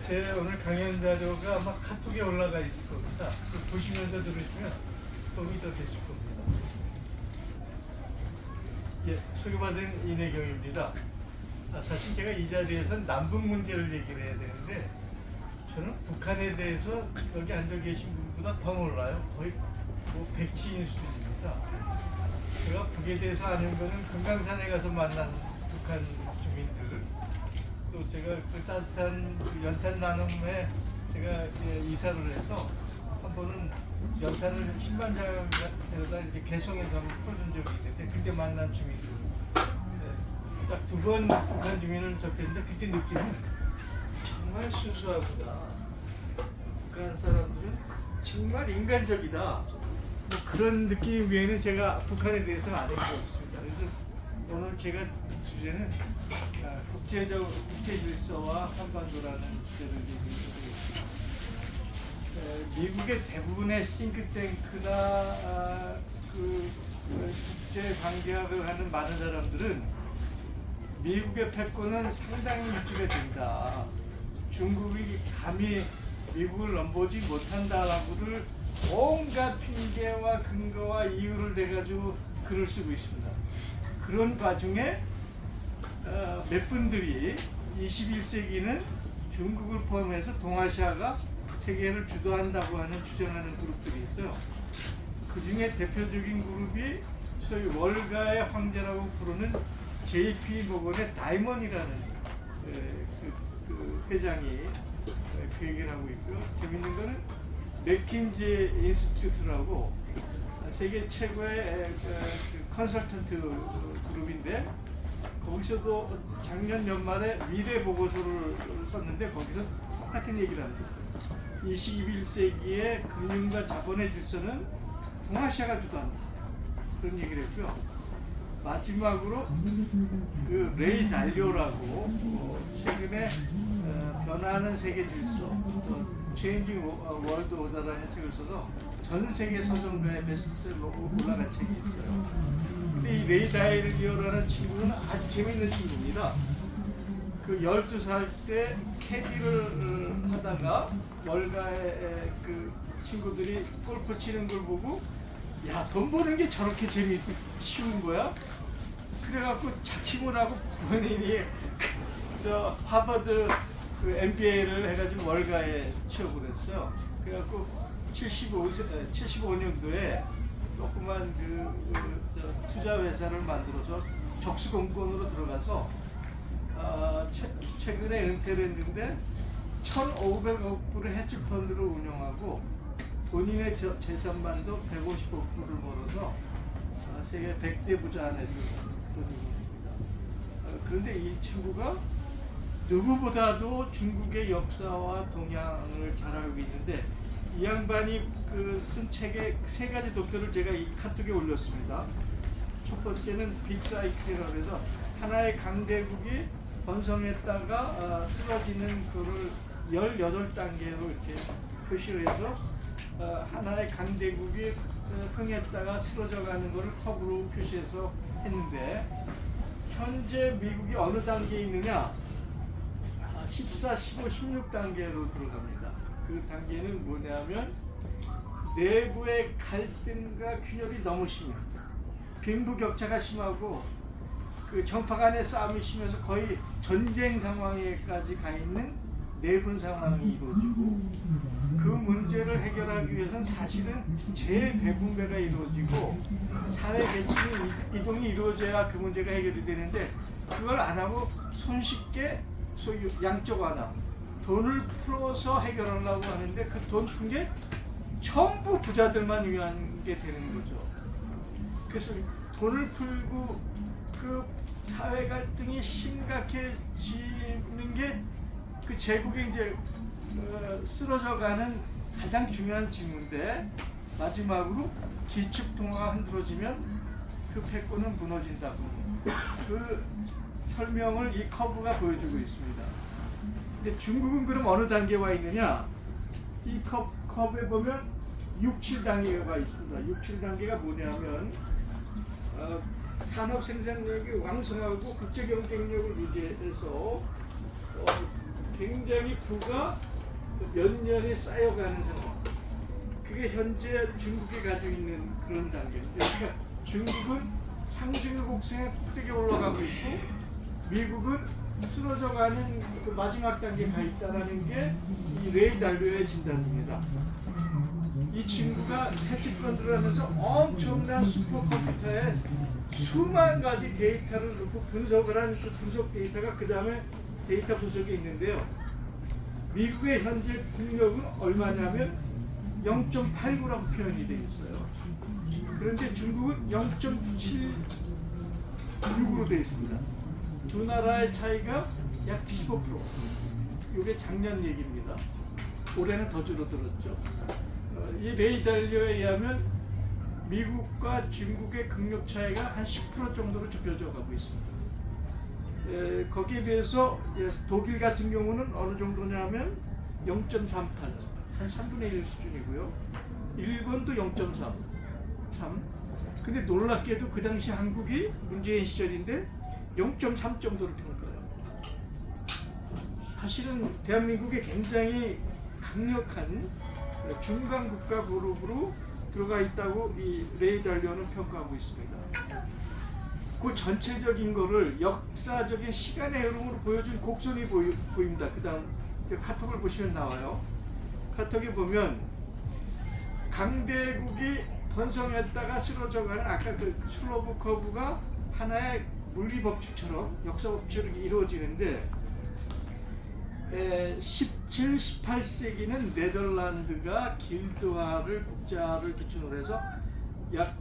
제 오늘 강연 자료가 아마 카톡에 올라가 있을 겁니다. 보시면서 들으시면 도움이 더 되실 겁니다. 예, 소개받은 이내경입니다. 사실 제가 이 자리에서 남북 문제를 얘기를 해야 되는데 저는 북한에 대해서 여기 앉아 계신 분보다 더 몰라요. 거의 뭐 백지인 수준입니다. 제가 북에 대해서 아는 거는 금강산에 가서 만난 북한 주민들, 또 제가 그 따뜻한 그 연탄 나눔에 제가 이사를 해서 한 번은 연탄을 10만 장에다 이제 개성해서 풀어준 적이 있는데 그때 만난 주민들, 딱 두 번 북한 주민을 접했는데 그때 느끼는 정말 순수하구나. 북한 사람들은 정말 인간적이다. 뭐 그런 느낌 외에는 제가 북한에 대해서는 아는 게 없습니다. 그래서 오늘 제가 주제는 국제적 국제 질서와 한반도라는 주제를 얘기하겠습니다. 미국의 대부분의 싱크탱크나 그 국제 관계학을 하는 많은 사람들은 미국의 패권은 상당히 유지가 된다. 중국이 감히 미국을 넘보지 못한다라고를 온갖 핑계와 근거와 이유를 대가지고 글을 쓰고 있습니다. 그런 와중에 몇 분들이 21세기는 중국을 포함해서 동아시아가 세계를 주도한다고 하는 주장하는 그룹들이 있어요. 그 중에 대표적인 그룹이 소위 월가의 황제라고 부르는 JP 모건의 다이먼이라는 그 회장이 그 얘기를 하고 있고요. 재밌는 거는 맥킨지 인스티튜트라고 세계 최고의 컨설턴트 그룹인데 거기서도 작년 연말에 미래 보고서를 썼는데 거기서 똑같은 얘기를 합니다. 21세기의 금융과 자본의 질서는 동아시아가 주도한다. 그런 얘기를 했고요. 마지막으로 그 레이 달리오라고 최근에 변화하는 세계 질서, Changing World Order라는 책을 써서 전 세계 서점가에 베스트셀러로 올라간 책이 있어요. 근데 이 레이 달리오라는 친구는 아주 재밌는 친구입니다. 그 12살 때 캐디를 하다가 월가의 그 친구들이 골프 치는 걸 보고 야, 돈 버는 게 저렇게 쉬운 거야? 그래갖고 자취를 하고 본인이 저 하버드 그 MBA를 해가지고 월가에 취업을 했어요. 그래갖고 75년도에 조그만 투자 회사를 만들어서 적수공권으로 들어가서 최근에 은퇴를 했는데 1,500억 불의 헤지펀드를 운영하고 본인의 재산만도 150억 불을 벌어서 세계 100대 부자 안에 들어있습니다. 그런데 이 친구가 누구보다도 중국의 역사와 동향을 잘 알고 있는데 이 양반이 쓴 책의 세 가지 도표를 제가 이 카톡에 올렸습니다. 첫 번째는 빅사이클이라고 해서 하나의 강대국이 번성했다가 쓰러지는 거를 18단계로 이렇게 표시를 해서 하나의 강대국이 흥했다가 쓰러져가는 것을 컵으로 표시해서 했는데 현재 미국이 어느 단계에 있느냐 14, 15, 16단계로 들어갑니다. 그 단계는 뭐냐면 내부의 갈등과 균열이 너무 심해요. 빈부격차가 심하고 그 정파 간의 싸움이 심해서 거의 전쟁 상황에까지 가 있는 내분 상황이 이루어지고 그 문제를 해결하기 위해서는 사실은 재배분배가 이루어지고 사회 계층의 이동이 이루어져야 그 문제가 해결이 되는데 그걸 안 하고 손쉽게 소위 양쪽 하나 돈을 풀어서 해결하려고 하는데 그 돈 푼 게 전부 부자들만 위한 게 되는 거죠. 그래서 돈을 풀고 그 사회 갈등이 심각해지는 게 그 제국이 이제 쓰러져가는 가장 중요한 징후인데 마지막으로 기축통화가 흔들어지면 그 패권은 무너진다고 그 설명을 이 커브가 보여주고 있습니다. 근데 중국은 그럼 어느 단계에 와 있느냐? 이 커브에 보면 6, 7단계가 있습니다. 6, 7단계가 뭐냐면 산업 생산력이 왕성하고 국제 경쟁력을 유지해서 굉장히 부가 몇 년이 쌓여가는 상황. 그게 현재 중국이 가지고 있는 그런 단계인데, 그러니까 중국은 상승의 곡선에 크게 올라가고 있고 미국은 쓰러져가는 그 마지막 단계에 가 있다는 게 이 레이 달리오의 진단입니다. 이 친구가 헤지펀드를 하면서 엄청난 슈퍼컴퓨터에 수만 가지 데이터를 넣고 분석을 한 그 분석 데이터가 그 다음에 데이터 분석에 있는데요. 미국의 현재 국력은 얼마냐면 0.89라고 표현이 되어 있어요. 그런데 중국은 0.76으로 되어 있습니다. 두 나라의 차이가 약 15%. 이게 작년 얘기입니다. 올해는 더 줄어들었죠. 이 레이 달리오에 의하면 미국과 중국의 국력 차이가 한 10% 정도로 좁혀져 가고 있습니다. 거기에 비해서 독일 같은 경우는 어느 정도냐면 0.38, 한 3분의 1 수준이고요. 일본도 0.3. 근데 놀랍게도 그 당시 한국이 문재인 시절인데 0.3 정도로 평가해요. 사실은 대한민국이 굉장히 강력한 중간 국가 그룹으로 들어가 있다고 이 레이 달리오는 평가하고 있습니다. 그 전체적인 거를 역사적인 시간의 흐름으로 보여준 곡선이 보입니다. 그 다음 카톡을 보시면 나와요. 카톡에 보면 강대국이 번성했다가 쓰러져가는 아까 그 슬로브 커브가 하나의 물리 법칙처럼 역사 법칙으로 이루어지는데 17, 18세기는 네덜란드가 길드화를 국자를 기준으로 해서 약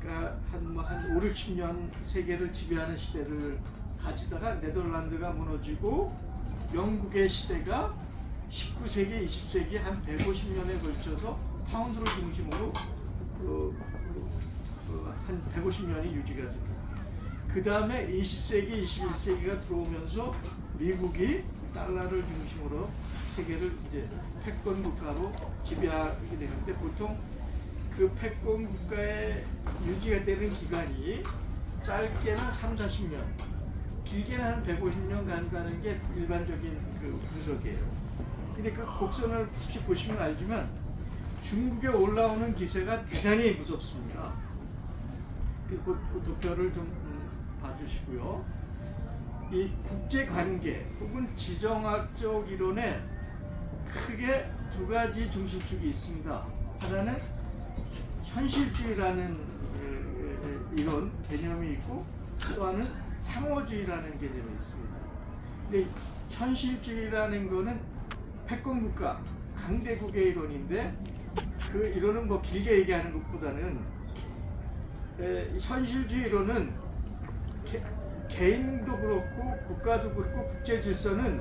한 5, 60년 세계를 지배하는 시대를 가지다가 네덜란드가 무너지고 영국의 시대가 19세기, 20세기 한 150년에 걸쳐서 파운드를 중심으로 한 150년이 유지가 됩니다. 그 다음에 20세기, 21세기가 들어오면서 미국이 달러를 중심으로 세계를 이제 패권 국가로 지배하게 되는데 보통 그 패권 국가의 유지가 되는 기간이 짧게는 3, 40년, 길게는 한 150년 간다는 게 일반적인 그 분석이에요. 근데 그 곡선을 혹시 보시면 알지만 중국에 올라오는 기세가 대단히 무섭습니다. 그 도표를 좀 봐주시고요. 이 국제관계 혹은 지정학적 이론에 크게 두 가지 중심축이 있습니다. 하나는 현실주의라는 이론 개념이 있고 또 하나는 상호주의라는 개념이 있습니다. 근데 현실주의라는 거는 패권국가, 강대국의 이론인데 그 이론은 뭐 길게 얘기하는 것보다는 현실주의 이론은 개인도 그렇고 국가도 그렇고 국제 질서는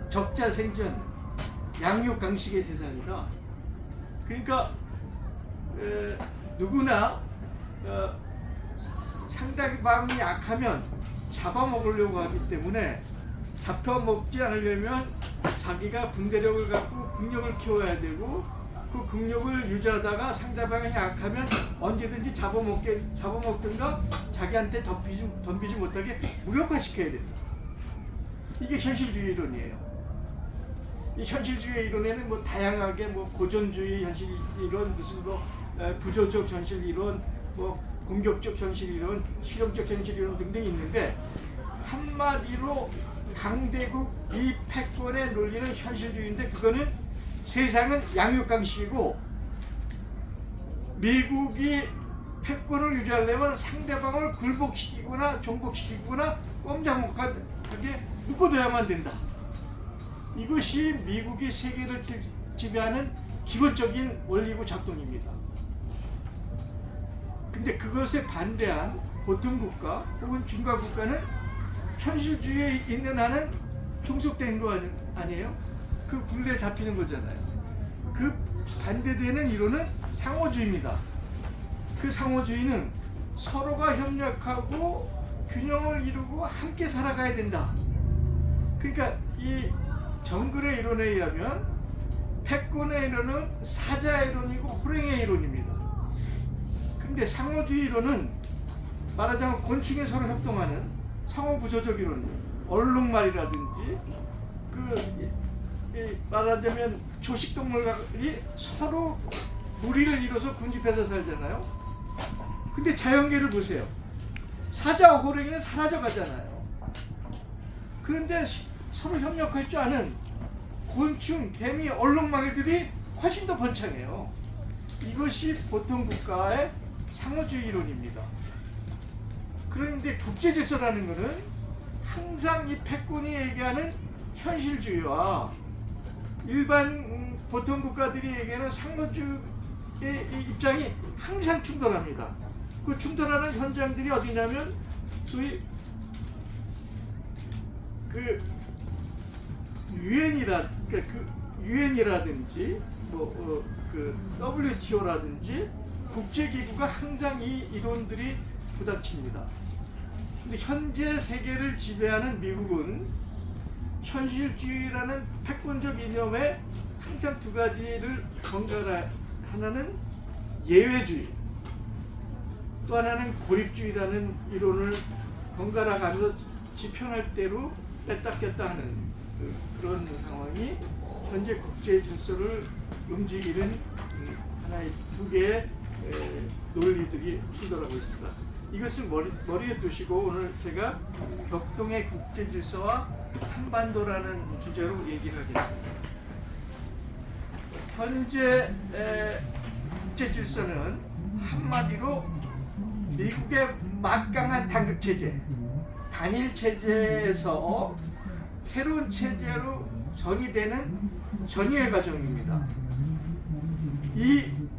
적자생존, 양육강식의 세상이다. 그러니까 누구나 상대방이 약하면 잡아먹으려고 하기 때문에 잡혀먹지 않으려면 자기가 군대력을 갖고 국력을 키워야 되고 그 국력을 유지하다가 상대방이 약하면 언제든지 잡아먹든가 자기한테 덤비지 못하게 무력화시켜야 된다. 이게 현실주의 이론이에요. 이 현실주의 이론에는 뭐 다양하게 뭐 고전주의 현실 이론, 무슨 뭐 부조적 현실 이론, 뭐 공격적 현실 이론, 실험적 현실 이론 등등 있는데 한마디로 강대국 이 패권의 논리는 현실주의인데 그거는 세상은 양육강식이고 미국이 패권을 유지하려면 상대방을 굴복시키거나 종복시키거나 꼼짝못하게 묶어둬야만 된다. 이것이 미국이 세계를 지배하는 기본적인 원리고 작동입니다. 근데 그것에 반대한 보통 국가 혹은 중간 국가는 현실주의에 있는 한은 종속된 거 아니에요? 그 굴레에 잡히는 거잖아요. 그 반대되는 이론은 상호주의입니다. 그 상호주의는 서로가 협력하고 균형을 이루고 함께 살아가야 된다. 그러니까 이 정글의 이론에 의하면 패권의 이론은 사자의 이론이고 호랭의 이론입니다. 근데 상호주의 이론은 말하자면 곤충이 서로 협동하는 상호부조적 이론, 얼룩말이라든지 그 말하자면 초식동물이 서로 무리를 이뤄서 군집해서 살잖아요. 근데 자연계를 보세요. 사자와 호랑이는 사라져 가잖아요. 그런데 서로 협력할 줄 아는 곤충, 개미, 얼룩말들이 훨씬 더 번창해요. 이것이 보통 국가의 상호주의 이론입니다. 그런데 국제질서라는 것은 항상 이 패권이 얘기하는 현실주의와 일반 보통 국가들이 얘기하는 상호주의의 입장이 항상 충돌합니다. 그 충돌하는 현장들이 어디냐면 소위 그 유엔이라든지 그 WTO라든지 국제기구가 항상 이 이론들이 부닥칩니다. 근데 현재 세계를 지배하는 미국은 현실주의라는 패권적 이념에 항상 두 가지를 번갈아, 하나는 예외주의, 또 하나는 고립주의라는 이론을 번갈아 가면서 지편할 대로 뺐다 꼈다 하는 그런 상황이 현재 국제 질서를 움직이는 하나의 두 개의 논리들이 충돌하고 있습니다. 이것을 머리에 두시고 오늘 제가 격동의 국제 질서와 한반도라는 주제로 얘기를 하겠습니다. 현재 국제 질서는 한마디로 미국의 막강한 단극 체제, 단일 체제에서 새로운 체제로 전이되는 전이의 과정입니다.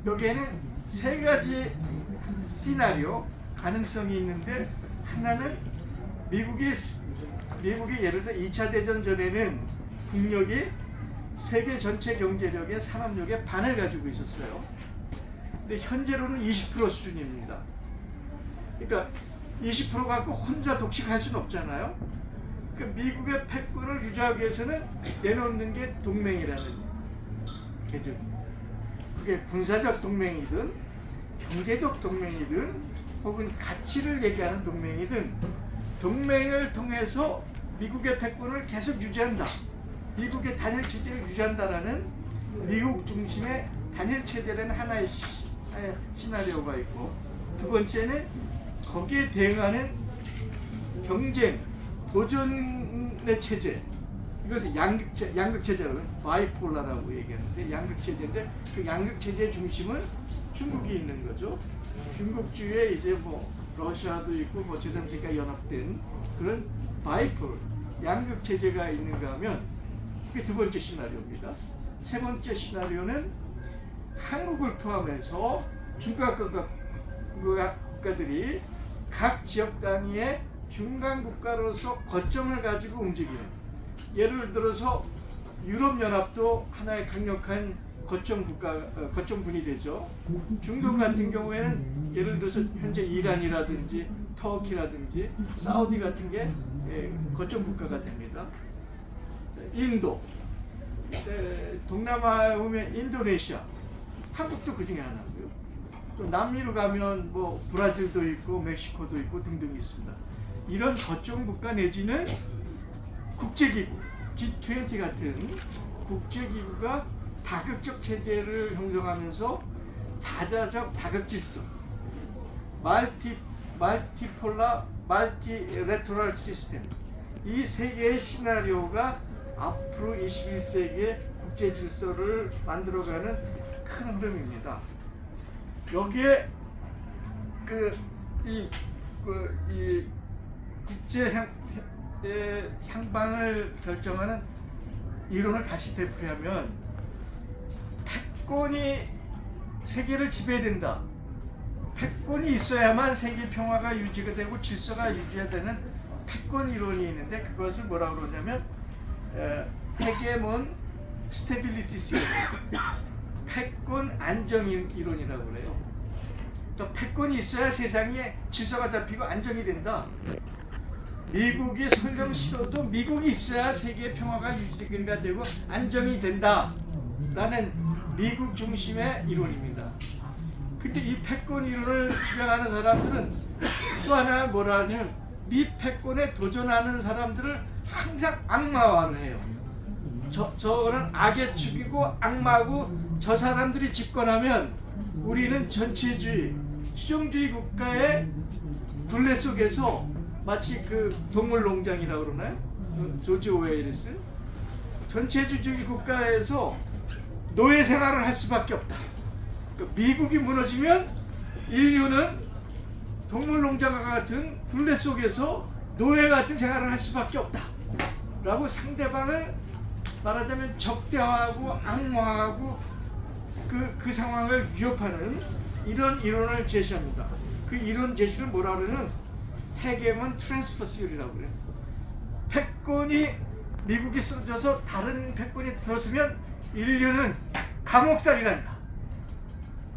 여기에는 세 가지 시나리오 가능성이 있는데, 하나는 미국이 예를 들어 2차 대전 전에는 국력이 세계 전체 경제력의 산업력의 반을 가지고 있었어요. 근데 현재로는 20% 수준입니다. 그러니까 20% 갖고 혼자 독식할 수는 없잖아요. 그러니까 미국의 패권을 유지하기 위해서는 내놓는 게 동맹이라는 개념. 그게 군사적 동맹이든 경제적 동맹이든 혹은 가치를 얘기하는 동맹이든 동맹을 통해서 미국의 패권을 계속 유지한다. 미국의 단일 체제를 유지한다라는 미국 중심의 단일 체제라는 하나의 시나리오가 있고, 두 번째는 거기에 대응하는 경쟁, 도전의 체제, 이것을 양극 체제라고 바이폴라라고 얘기하는데, 양극 체제인데 그 양극 체제의 중심은 중국이 있는 거죠. 중국주의에 이제 러시아도 있고 제3세계가 연합된 그런 바이폴, 양극 체제가 있는가 하면 그게 두 번째 시나리오입니다. 세 번째 시나리오는 한국을 포함해서 중간 국가들이 각 지역 단위의 중간 국가로서 거점을 가지고 움직이는, 예를 들어서 유럽연합도 하나의 강력한 거점군이 되죠. 중동 같은 경우에는 예를 들어서 현재 이란이라든지 터키라든지 사우디 같은 게 거점 국가가 됩니다. 인도, 동남아에 보면 인도네시아, 한국도 그 중에 하나고요. 또 남미로 가면 브라질도 있고 멕시코도 있고 등등 있습니다. 이런 거점 국가 내지는 국제기구, G20 같은 국제기구가 다극적 체제를 형성하면서 다자적 다극질서, 말티폴라, 말티레터럴 시스템, 이 세 개의 시나리오가 앞으로 21세기의 국제 질서를 만들어가는 큰 흐름입니다. 여기에 이 국제 향방을 결정하는 이론을 다시 되풀이하면, 패권이 세계를 지배된다. 패권이 있어야만 세계 평화가 유지가 되고 질서가 유지가 되는 패권 이론이 있는데, 그것을 뭐라고 그러냐면 헤게몬 스테빌리티 시스템, 패권 안정 이론이라고 그래요. 그러니까 패권이 있어야 세상에 질서가 잡히고 안정이 된다. 미국이 설령 싫어도 미국이 있어야 세계 평화가 유지가 되고 안정이 된다라는 미국 중심의 이론입니다. 근데 이 패권 이론을 주장하는 사람들은 또 하나 뭐라 하냐면, 미 패권에 도전하는 사람들을 항상 악마화를 해요. 저거는 악의 축이고 악마고 저 사람들이 집권하면 우리는 전체주의, 수종주의 국가의 굴레 속에서 마치 그 동물농장이라고 그러나요? 조지 오웰리스 전체주의 국가에서 노예 생활을 할 수밖에 없다. 미국이 무너지면 인류는 동물농장과 같은 굴레 속에서 노예 같은 생활을 할 수밖에 없다. 라고 상대방을 말하자면 적대화하고 악마하고 그 상황을 위협하는 이런 이론을 제시합니다. 그 이론 제시를 뭐라 그러는 헤게몬 트랜스퍼 시리라고 그래요. 패권이 미국이 쓰러져서 다른 패권이 들어서면 인류는 감옥살이 난다.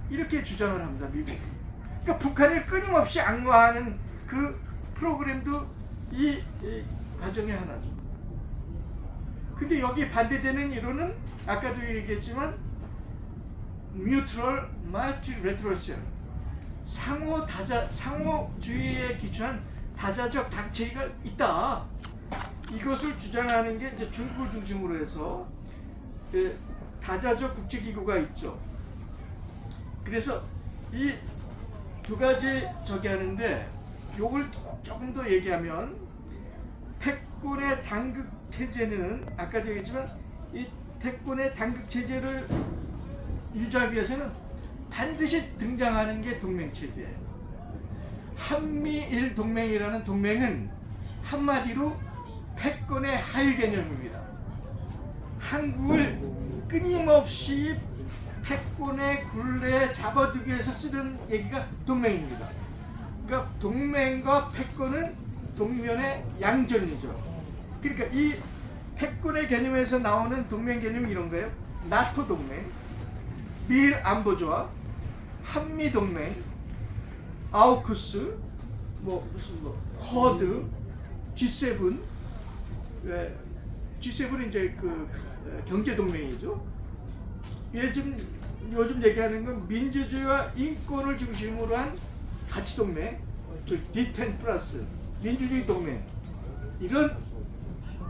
이렇게 주장을 합니다. 미국. 그러니까 북한을 끊임없이 악마하는 그 프로그램도 이 과정의 하나죠. 근데 여기 반대되는 이론은 아까도 얘기했지만 Mutual Multilateralism, 상호주의에 기초한 다자적 단체가 있다. 이것을 주장하는 게 이제 중국을 중심으로 해서 다자적 국제기구가 있죠. 그래서 이 두 가지 저기 하는데 요걸 조금 더 얘기하면 패권의 단극 체제는 아까도 얘기했지만 이 패권의 단극 체제를 유지하기 위해서는 반드시 등장하는 게 동맹 체제예요. 한미일 동맹이라는 동맹은 한마디로 패권의 하위 개념입니다. 한국을 끊임없이 패권의 굴레에 잡아두기 위해서 쓰는 얘기가 동맹입니다. 그러니까 동맹과 패권은 동면의 양전이죠. 그러니까 이 패권의 개념에서 나오는 동맹 개념이 이런 거예요. 나토 동맹, 미일 안보조합, 한미 동맹, 아우쿠스, 쿼드, G7, G7은 이제 그 경제 동맹이죠. 요즘 얘기하는 건 민주주의와 인권을 중심으로 한 가치 동맹, D10 플러스 민주주의 동맹. 이런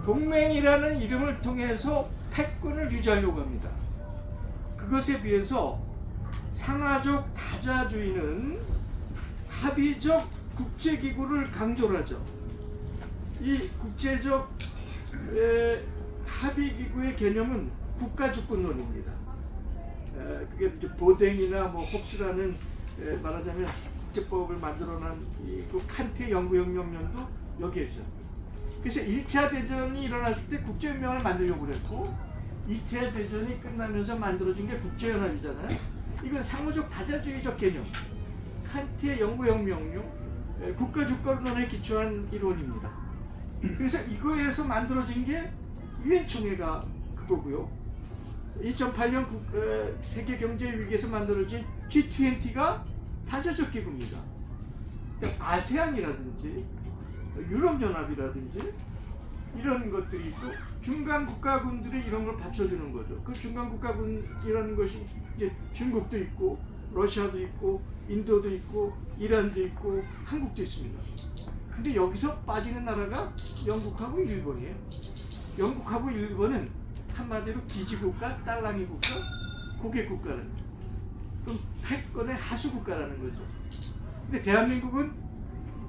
동맹이라는 이름을 통해서 패권을 유지하려고 합니다. 그것에 비해서 상하적 다자주의는 합의적 국제기구를 강조를 하죠. 이 국제적 합의기구의 개념은 국가주권론입니다. 그게 이제 보댕이나 홉스라는 말하자면 국제법을 만들어낸 그 칸트의 연구혁명론도 여기에 있죠. 그래서 1차 대전이 일어났을 때 국제연맹을 만들려고 그랬고 2차 대전이 끝나면서 만들어진 게 국제연합이잖아요. 이건 상호적 다자주의적 개념, 칸트의 연구혁명론, 국가주권론에 기초한 이론입니다. 그래서 이거에서 만들어진 게 유엔총회가 그거고요. 2008년 세계경제 위기에서 만들어진 G20가 다자적 기구입니다. 아세안이라든지 유럽연합이라든지 이런 것들이 있고 중간 국가군들이 이런 걸 받쳐주는 거죠. 그 중간 국가군이라는 것이 이제 중국도 있고 러시아도 있고 인도도 있고 이란도 있고 한국도 있습니다. 근데 여기서 빠지는 나라가 영국하고 일본이에요. 영국하고 일본은 한마디로 기지국가, 딸랑이 국가, 고객국가는 그럼 패권의 하수국가라는 거죠. 근데 대한민국은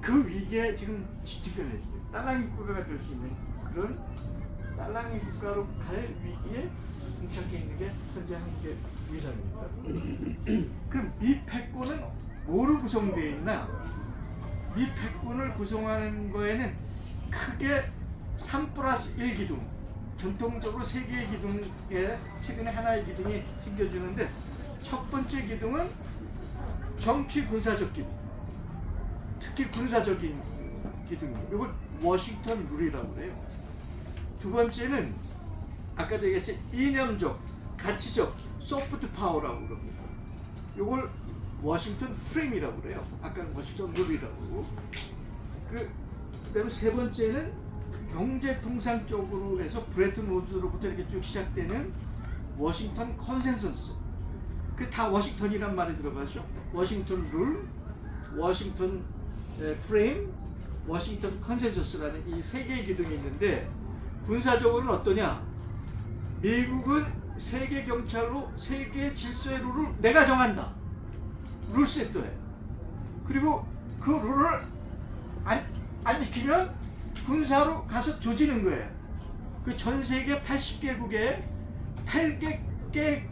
그 위기에 지금 직면했습니다. 딸랑이 국가가 될 수 있는 그런 딸랑이 국가로 갈 위기에 봉착해 있는 게 현재 한국의 위상입니다. 그럼 미 패권은 뭐로 구성되어 있나? 미 패권을 구성하는 거에는 크게 3+1 기둥, 전통적으로 세 개의 기둥에 최근에 하나의 기둥이 생겨주는데 첫 번째 기둥은 정치 군사적 기둥, 특히 군사적인 기둥이에요. 이걸 워싱턴 룰이라고 그래요. 두 번째는 아까도 얘기했지 이념적, 가치적 소프트 파워라고 그럽니다. 이걸 워싱턴 프레임이라고 그래요. 아까 워싱턴 룰이라고. 그다음에 세 번째는 경제 통상적으로 해서 브레튼 우드로부터 이렇게 쭉 시작되는 워싱턴 컨센서스. 그 다 워싱턴이란 말이 들어가죠. 워싱턴 룰, 워싱턴 프레임, 워싱턴 컨센서스라는 이 세 개의 기둥이 있는데 군사적으로는 어떠냐? 미국은 세계 경찰로 세계 질서의 룰을 내가 정한다. 룰 세터예요. 그리고 그 룰을 안 지키면 군사로 가서 조지는 거예요. 그 전 세계 80개국에 8개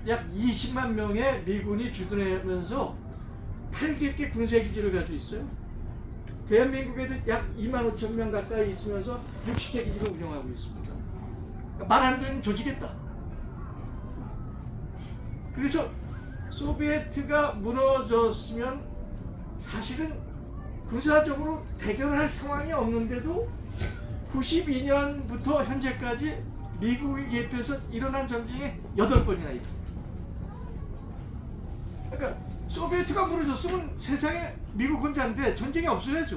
약 20만 명의 미군이 주둔하면서 8개 군사기지를 가지고 있어요. 대한민국에도 약 2만 5천 명 가까이 있으면서 60개 기지를 운영하고 있습니다. 말 안 되면 조지겠다. 그래서 소비에트가 무너졌으면 사실은 군사적으로 대결할 상황이 없는데도 92년부터 현재까지 미국이 개입해서 일어난 전쟁이 8번이나 있습니다. 그러니까 소비에트가 무너졌으면 세상에 미국 혼자인데 전쟁이 없어야죠.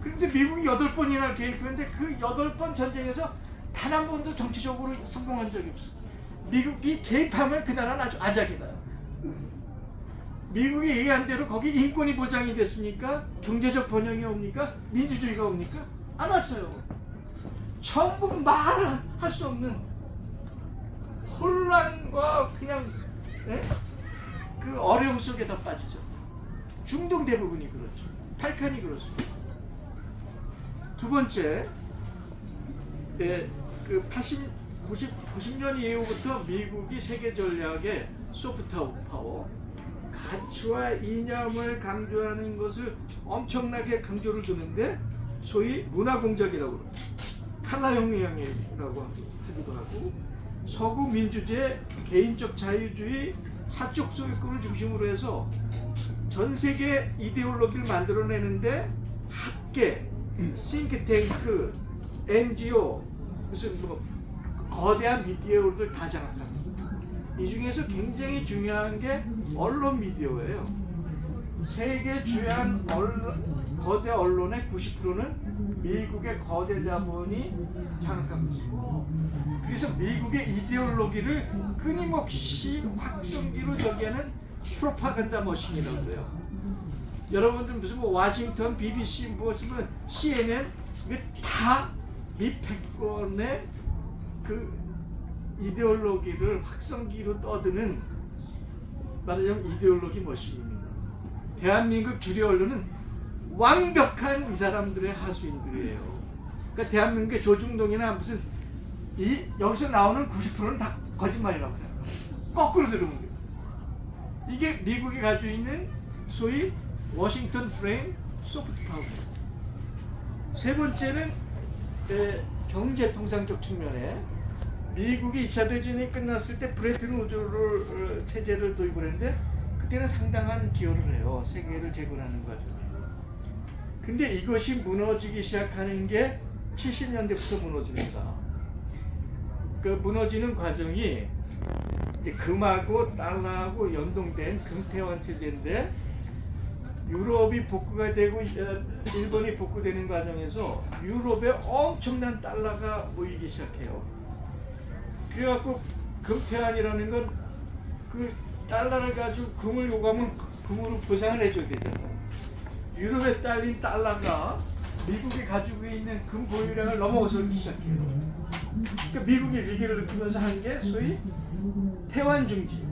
그런데 미국이 8번이나 개입했는데 그 8번 전쟁에서 단 한 번도 정치적으로 성공한 적이 없어요. 미국이 개입하면 그 나라는 아주 아작이다. 미국이 얘기한 대로 거기 인권이 보장이 됐습니까? 경제적 번영이 옵니까? 민주주의가 옵니까? 안 왔어요. 전부 말할 수 없는 혼란과 그냥 그 어려움 속에 다 빠지죠. 중동 대부분이 그렇죠. 발칸이 그렇습니다. 두 번째, 그 90년 이후부터 미국이 세계 전략의 소프트 파워, 가치와 이념을 강조하는 것을 엄청나게 강조를 두는데 소위 문화공작이라고 그래요. 칼라혁명이라고 하기도 하고, 서구 민주주의, 개인적 자유주의, 사적 소유권을 중심으로 해서 전 세계 이데올로기를 만들어내는데 학계, 싱크탱크, NGO, 무슨 거대한 미디어를 다 장악합니다. 이 중에서 굉장히 중요한 게 언론 미디어예요. 세계 주요한 거대 언론의 90%는 미국의 거대 자본이 장악하고 있습니다. 그래서 미국의 이데올로기를 끊임없이 확성기로 저기하는 프로파간다 머신이라고 해요. 여러분들 무슨 워싱턴, BBC, 무슨 CNN, 이게 다 미 패권의 그 이데올로기를 확성기로 떠드는 말하자면 이데올로기 머신입니다. 대한민국 주류 언론은 완벽한 이 사람들의 하수인들이에요. 그러니까 대한민국의 조중동이나 무슨 여기서 나오는 90%는 다 거짓말이라고 생각해요. 거꾸로 들으면 돼요. 이게 미국이 가지고 있는 소위 워싱턴 프레임 소프트 파워입니다. 세 번째는 경제 통상적 측면에 미국이 2차 대전이 끝났을 때 브레튼 우즈 체제를 도입을 했는데 그때는 상당한 기여를 해요. 세계를 재건하는 과정에. 근데 이것이 무너지기 시작하는 게 70년대부터 무너집니다. 그 무너지는 과정이 이제 금하고 달러하고 연동된 금태환 체제인데 유럽이 복구가 되고 일본이 복구되는 과정에서 유럽에 엄청난 달러가 모이기 시작해요. 그래갖고 금태환이라는 건 그 달러를 가지고 금을 요구하면 금으로 보상을 해줘야 되잖아요. 유럽에 딸린 달러가 미국이 가지고 있는 금 보유량을 넘어서기 시작해요. 그러니까 미국이 위기를 느끼면서 한 게 소위 태환 중지.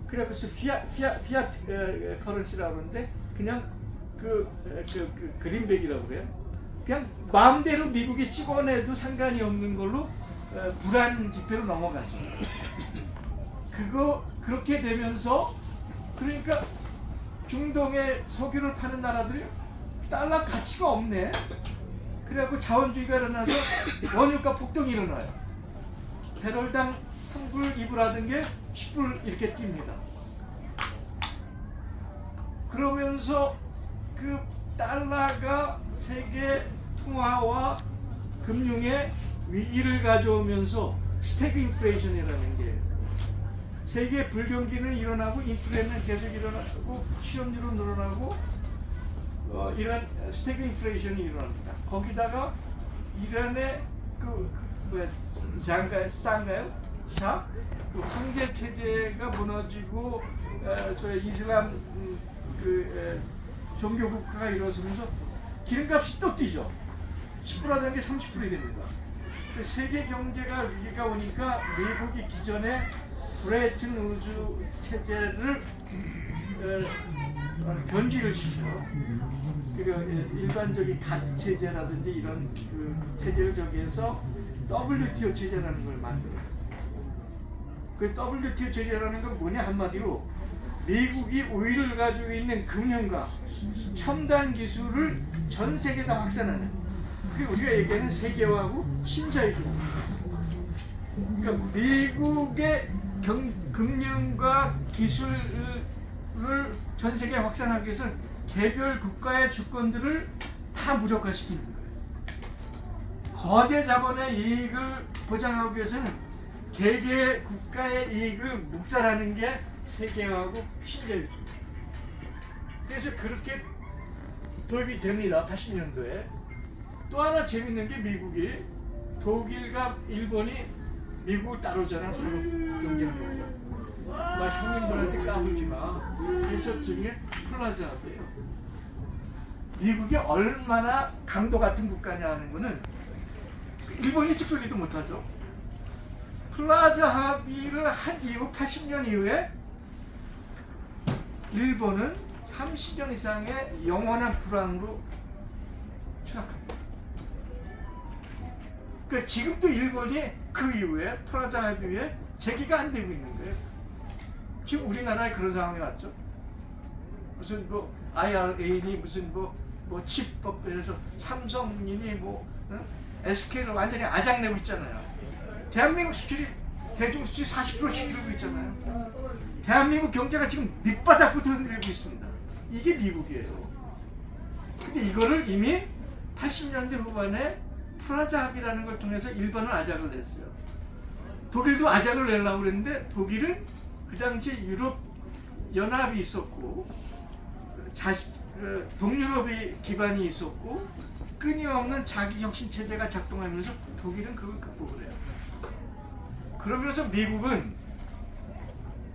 그래서 피아트 커런시라고 그러는데 그냥 그 그린백이라고 그래요. 그냥 마음대로 미국이 찍어내도 상관이 없는 걸로 불안 지표로 넘어가죠. 그렇게 되면서 그러니까 중동에 석유를 파는 나라들이 달러 가치가 없네. 그래갖고 자원주의가 일어나서 원유가 폭등이 일어나요. 배럴당 3불, 2불 하던 게 10불 이렇게 뜁니다. 그러면서 그 달러가 세계 통화와 금융에 위기를 가져오면서 스태그 인플레이션이라는 게 세계 불경기는 일어나고 인플레는 계속 일어나고 실업률은 늘어나고 이런 스태그 인플레이션이 일어납니다. 거기다가 이란의 쌍가요? 샵? 그 황제 체제가 무너지고 소위 이슬람 종교 국가가 일어서면서 기름값이 또 뛰죠. 10불 하던 게 30불이 됩니다. 그 세계 경제가 위기가 오니까 미국이 기존에 브레튼 우주 체제를 변질을 시켜. 그리고 일반적인 가치 체제라든지 이런 그 체제를 저기해서 WTO 체제라는 걸 만들어요. 그 WTO 체제라는 건 뭐냐 한마디로 미국이 우위를 가지고 있는 금융과 첨단 기술을 전 세계에다 확산하는. 그게 우리가 얘기하는 세계화하고 신자유주의. 그러니까 미국의 금융과 기술을 전 세계에 확산하기 위해서는 개별 국가의 주권들을 다 무력화시키는 거예요. 거대 자본의 이익을 보장하기 위해서는 개개의 국가의 이익을 묵살하는 게 세계화하고 신자유주의. 그래서 그렇게 도입이 됩니다. 80년도에. 또 하나 재밌는 게 미국이 독일과 일본이 미국을 따라오잖아. 산업 경쟁력으로. 막 형님들한테 까불지 마. 대서 중에 플라자합이에요. 미국이 얼마나 강도 같은 국가냐 하는 거는 일본이 찍소리도 못하죠. 플라자 합의를 한 이후 80년 이후에 일본은 30년 이상의 영원한 불황으로 추락합니다. 그러니까 지금도 일본이 그 이후에 플라자 합의 이후에 재기가 안 되고 있는 거예요. 지금 우리나라에 그런 상황이 왔죠. 무슨 뭐 IRA니 무슨 뭐 칩법에서 삼성이니 SK를 완전히 아작내고 있잖아요. 대한민국 수출이 대중 수출이 40%씩 줄고 있잖아요. 대한민국 경제가 지금 밑바닥부터 흔들리고 있습니다. 이게 미국이에요. 근데 이거를 이미 80년대 후반에 플라자 합의라는 걸 통해서 일본은 아작을 냈어요. 독일도 아작을 내려고 그랬는데 독일은 그 당시 유럽 연합이 있었고 동유럽의 기반이 있었고 끊임없는 자기 혁신 체제가 작동하면서 독일은 그걸 극복을 해요. 그러면서 미국은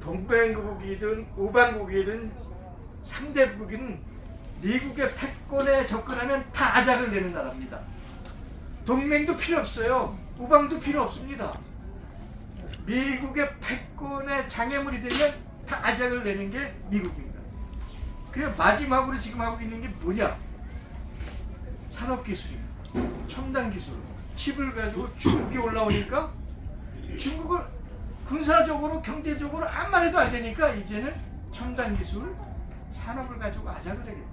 동맹국이든 우방국이든 상대국이든 미국의 패권에 접근하면 다 아작을 내는 나라입니다. 동맹도 필요 없어요. 우방도 필요 없습니다. 미국의 패권에 장애물이 되면 다 아작을 내는 게 미국입니다. 그래서 마지막으로 지금 하고 있는 게 뭐냐? 산업기술입니다. 첨단기술. 칩을 가지고 중국이 올라오니까 중국을 군사적으로 경제적으로 아무만 해도 안 되니까 이제는 첨단기술 산업을 가지고 아작을 내겠다.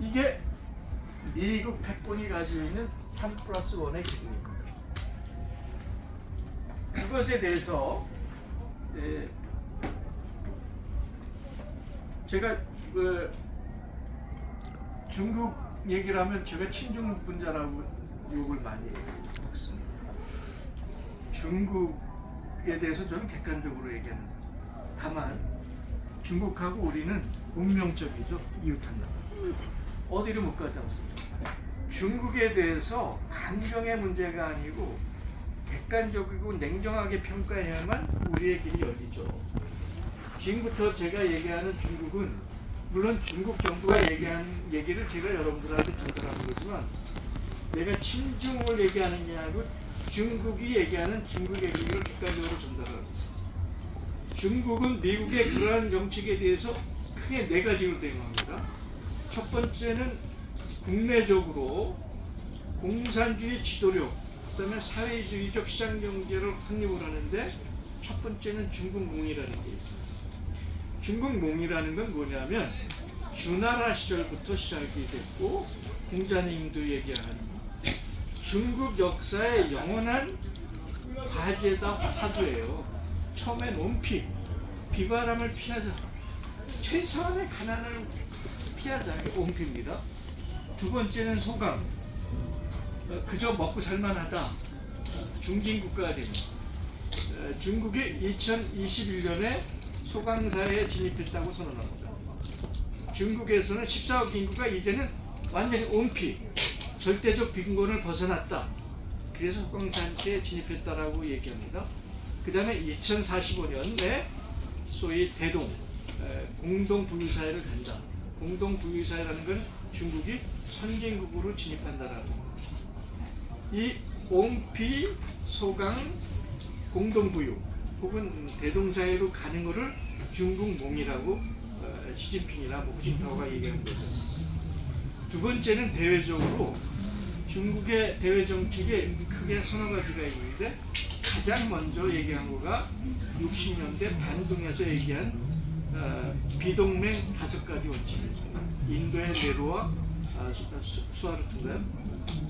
이게 미국 패권이 가지고 있는 3+1의 기준입니다. 그것에 대해서 제가 중국 얘기를 하면 제가 친중분자라고 욕을 많이 먹습니다. 중국에 대해서 저는 객관적으로 얘기하는 사람. 다만 중국하고 우리는 운명적이죠. 이웃한 나라. 어디를 못 가지 않습니다. 중국에 대해서 감정의 문제가 아니고 객관적이고 냉정하게 평가해야만 우리의 길이 열리죠. 지금부터 제가 얘기하는 중국은 물론 중국 정부가 얘기한 얘기를 제가 여러분들한테 전달하는 거지만 내가 친중을 얘기하는 게 아니고 중국이 얘기하는 중국 얘기를 객관적으로 전달하는 거죠. 중국은 미국의 그러한 정책에 대해서 크게 네 가지로 대응합니다. 첫 번째는 국내적으로 공산주의 지도력, 그다음에 사회주의적 시장 경제를 확립을 하는데 첫 번째는 중국몽이라는 게 있어요. 중국몽이라는 건 뭐냐면 주나라 시절부터 시작이 됐고 공자님도 얘기하는 중국 역사의 영원한 과제다 화두예요. 처음엔 온피, 비바람을 피하자. 최소한의 가난을 피하자. 이게 온피입니다. 두 번째는 소강. 그저 먹고 살만하다. 중진국가가 됩니다. 중국이 2021년에 소강사에 진입했다고 선언합니다. 중국에서는 14억 인구가 이제는 완전히 온피, 절대적 빈곤을 벗어났다. 그래서 소강사에 진입했다라고 얘기합니다. 그 다음에 2045년에 소위 대동, 공동부유사회를 간다. 공동부유사회라는 건 중국이 선진국으로 진입한다라는 겁니다. 이 옹피 소강 공동부유 혹은 대동사이로 가는 것을 중국몽이라고 시진핑이나 후진타오가 얘기하는 거죠. 두 번째는 대외적으로 중국의 대외 정책에 크게 서너 가지가 있는데 가장 먼저 얘기한 거가 60년대 반동에서 얘기한 비동맹 5가지 원칙이었습니다. 인도의 네로와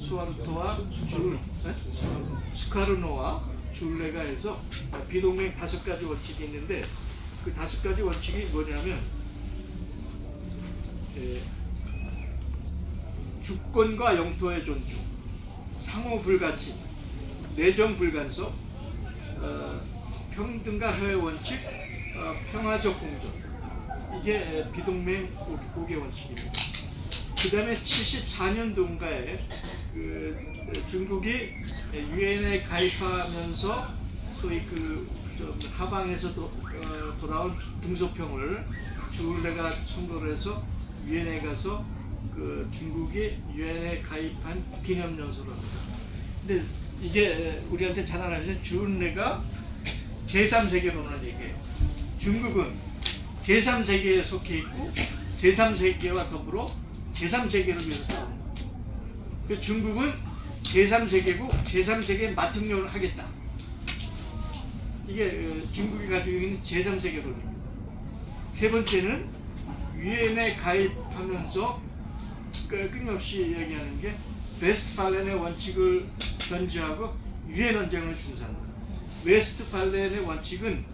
수하르토와 스카르노와 줄레가 해서 비동맹 5가지 원칙이 있는데 그 5가지 원칙이 뭐냐면 주권과 영토의 존중, 상호 불가침, 내정 불간섭, 평등과 협의 원칙, 평화적 공존. 이게 비동맹 5개 원칙입니다. 그 다음에 74년도인가에 중국이 유엔에 가입하면서 소위 하방에서 돌아온 등소평을 주울레가 청구를 해서 유엔에 가서 중국이 유엔에 가입한 기념연설을 합니다. 근데 이게 우리한테 잘 알려진 주울레가 제3세계론을 얘기해요. 중국은 제3세계에 속해 있고 제3세계와 더불어 제3세계를 위해서 싸우는 거예요. 중국은 제3세계고 제3세계에 맞등력을 하겠다. 이게 중국이 가지고 있는 제3세계론입니다. 세 번째는 유엔에 가입하면서 끊임없이 얘기하는 게 웨스트팔렌의 원칙을 견지하고 유엔 헌장을 준수한다. 웨스트팔렌의 원칙은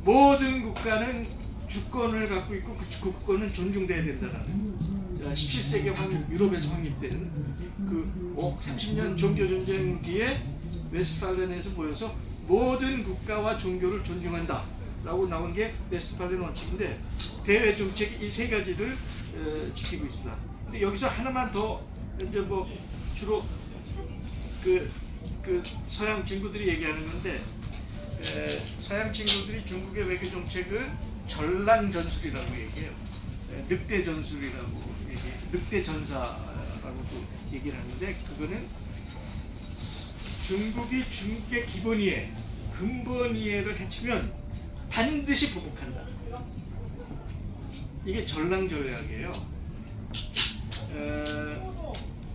모든 국가는 주권을 갖고 있고 그 주권은 존중돼야 된다는 17세기 유럽에서 확립된 30년 종교전쟁 뒤에 웨스트팔렌에서 모여서 모든 국가와 종교를 존중한다 라고 나온 게 웨스트팔렌 원칙인데 대외 정책이 이 세 가지를 지키고 있습니다. 근데 여기서 하나만 더 이제 주로 서양 친구들이 얘기하는 건데 서양 친구들이 중국의 외교 정책을 전랑전술이라고 얘기해요. 늑대 전술이라고 얘기해요. 늑대 전사라고도 얘기를 하는데 그거는 중국이 중국의 기본 이해, 근본 이해를 해치면 반드시 보복한다. 이게 전랑전략이에요.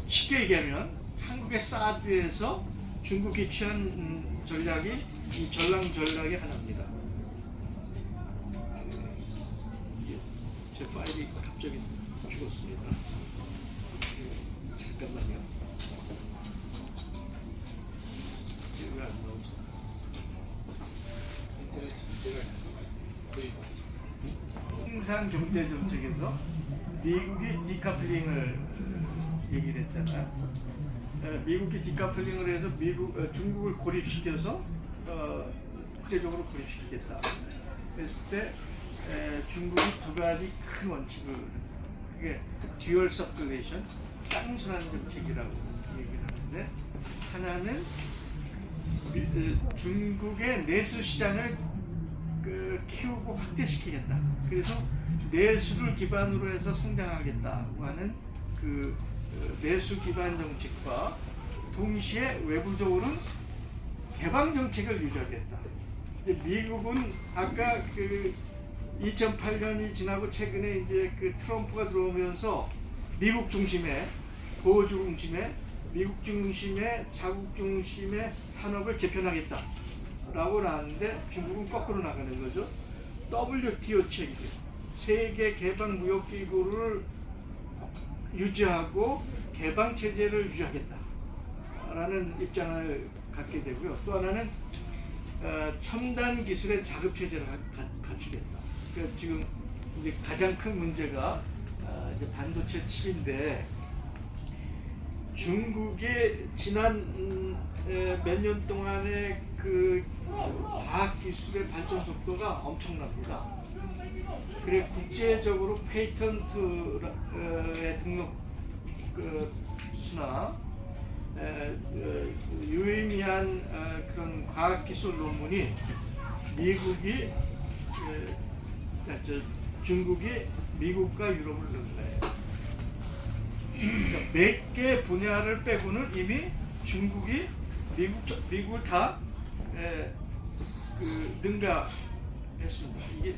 쉽게 얘기하면 한국의 사드에서 중국이 취한 전략이 이 전랑전략의 하나입니다. 제 파일이 갑자기 죽었습니다. 잠깐만요. 왜 안 나오죠? 항상 경제 정책에서 미국이 디커플링을 얘기를 했잖아요. 미국이 디커플링을 해서 중국을 고립시켜서 국제적으로 고립시키겠다. 그랬을 때 중국이 두 가지 큰 원칙을 그게 듀얼 서큘레이션 쌍순환 정책이라고 얘기를 하는데 하나는 중국의 내수 시장을 키우고 확대시키겠다. 그래서 내수를 기반으로 해서 성장하겠다고 하는 내수 기반 정책과 동시에 외부적으로는 개방 정책을 유지하겠다. 미국은 아까 2008년이 지나고 최근에 이제 트럼프가 들어오면서 미국 중심의 보호주 중심의 미국 중심의 자국 중심의 산업을 개편하겠다라고 나왔는데 중국은 거꾸로 나가는 거죠. WTO 체계, 세계 개방 무역 기구를 유지하고 개방 체제를 유지하겠다라는 입장을 갖게 되고요. 또 하나는 첨단 기술의 자급 체제를 갖추겠다. 그러니까 지금 이제 가장 큰 문제가 이제 반도체 칩인데 중국의 지난 몇 년 동안의 과학 기술의 발전 속도가 엄청납니다. 그래 국제적으로 페이턴트의 등록 수나 유의미한 그런 과학 기술 논문이 중국이 미국과 유럽을 넘나요. 그러니까 몇 개 분야를 빼고는 이미 중국이 미국을 다 능가했습니다. 이게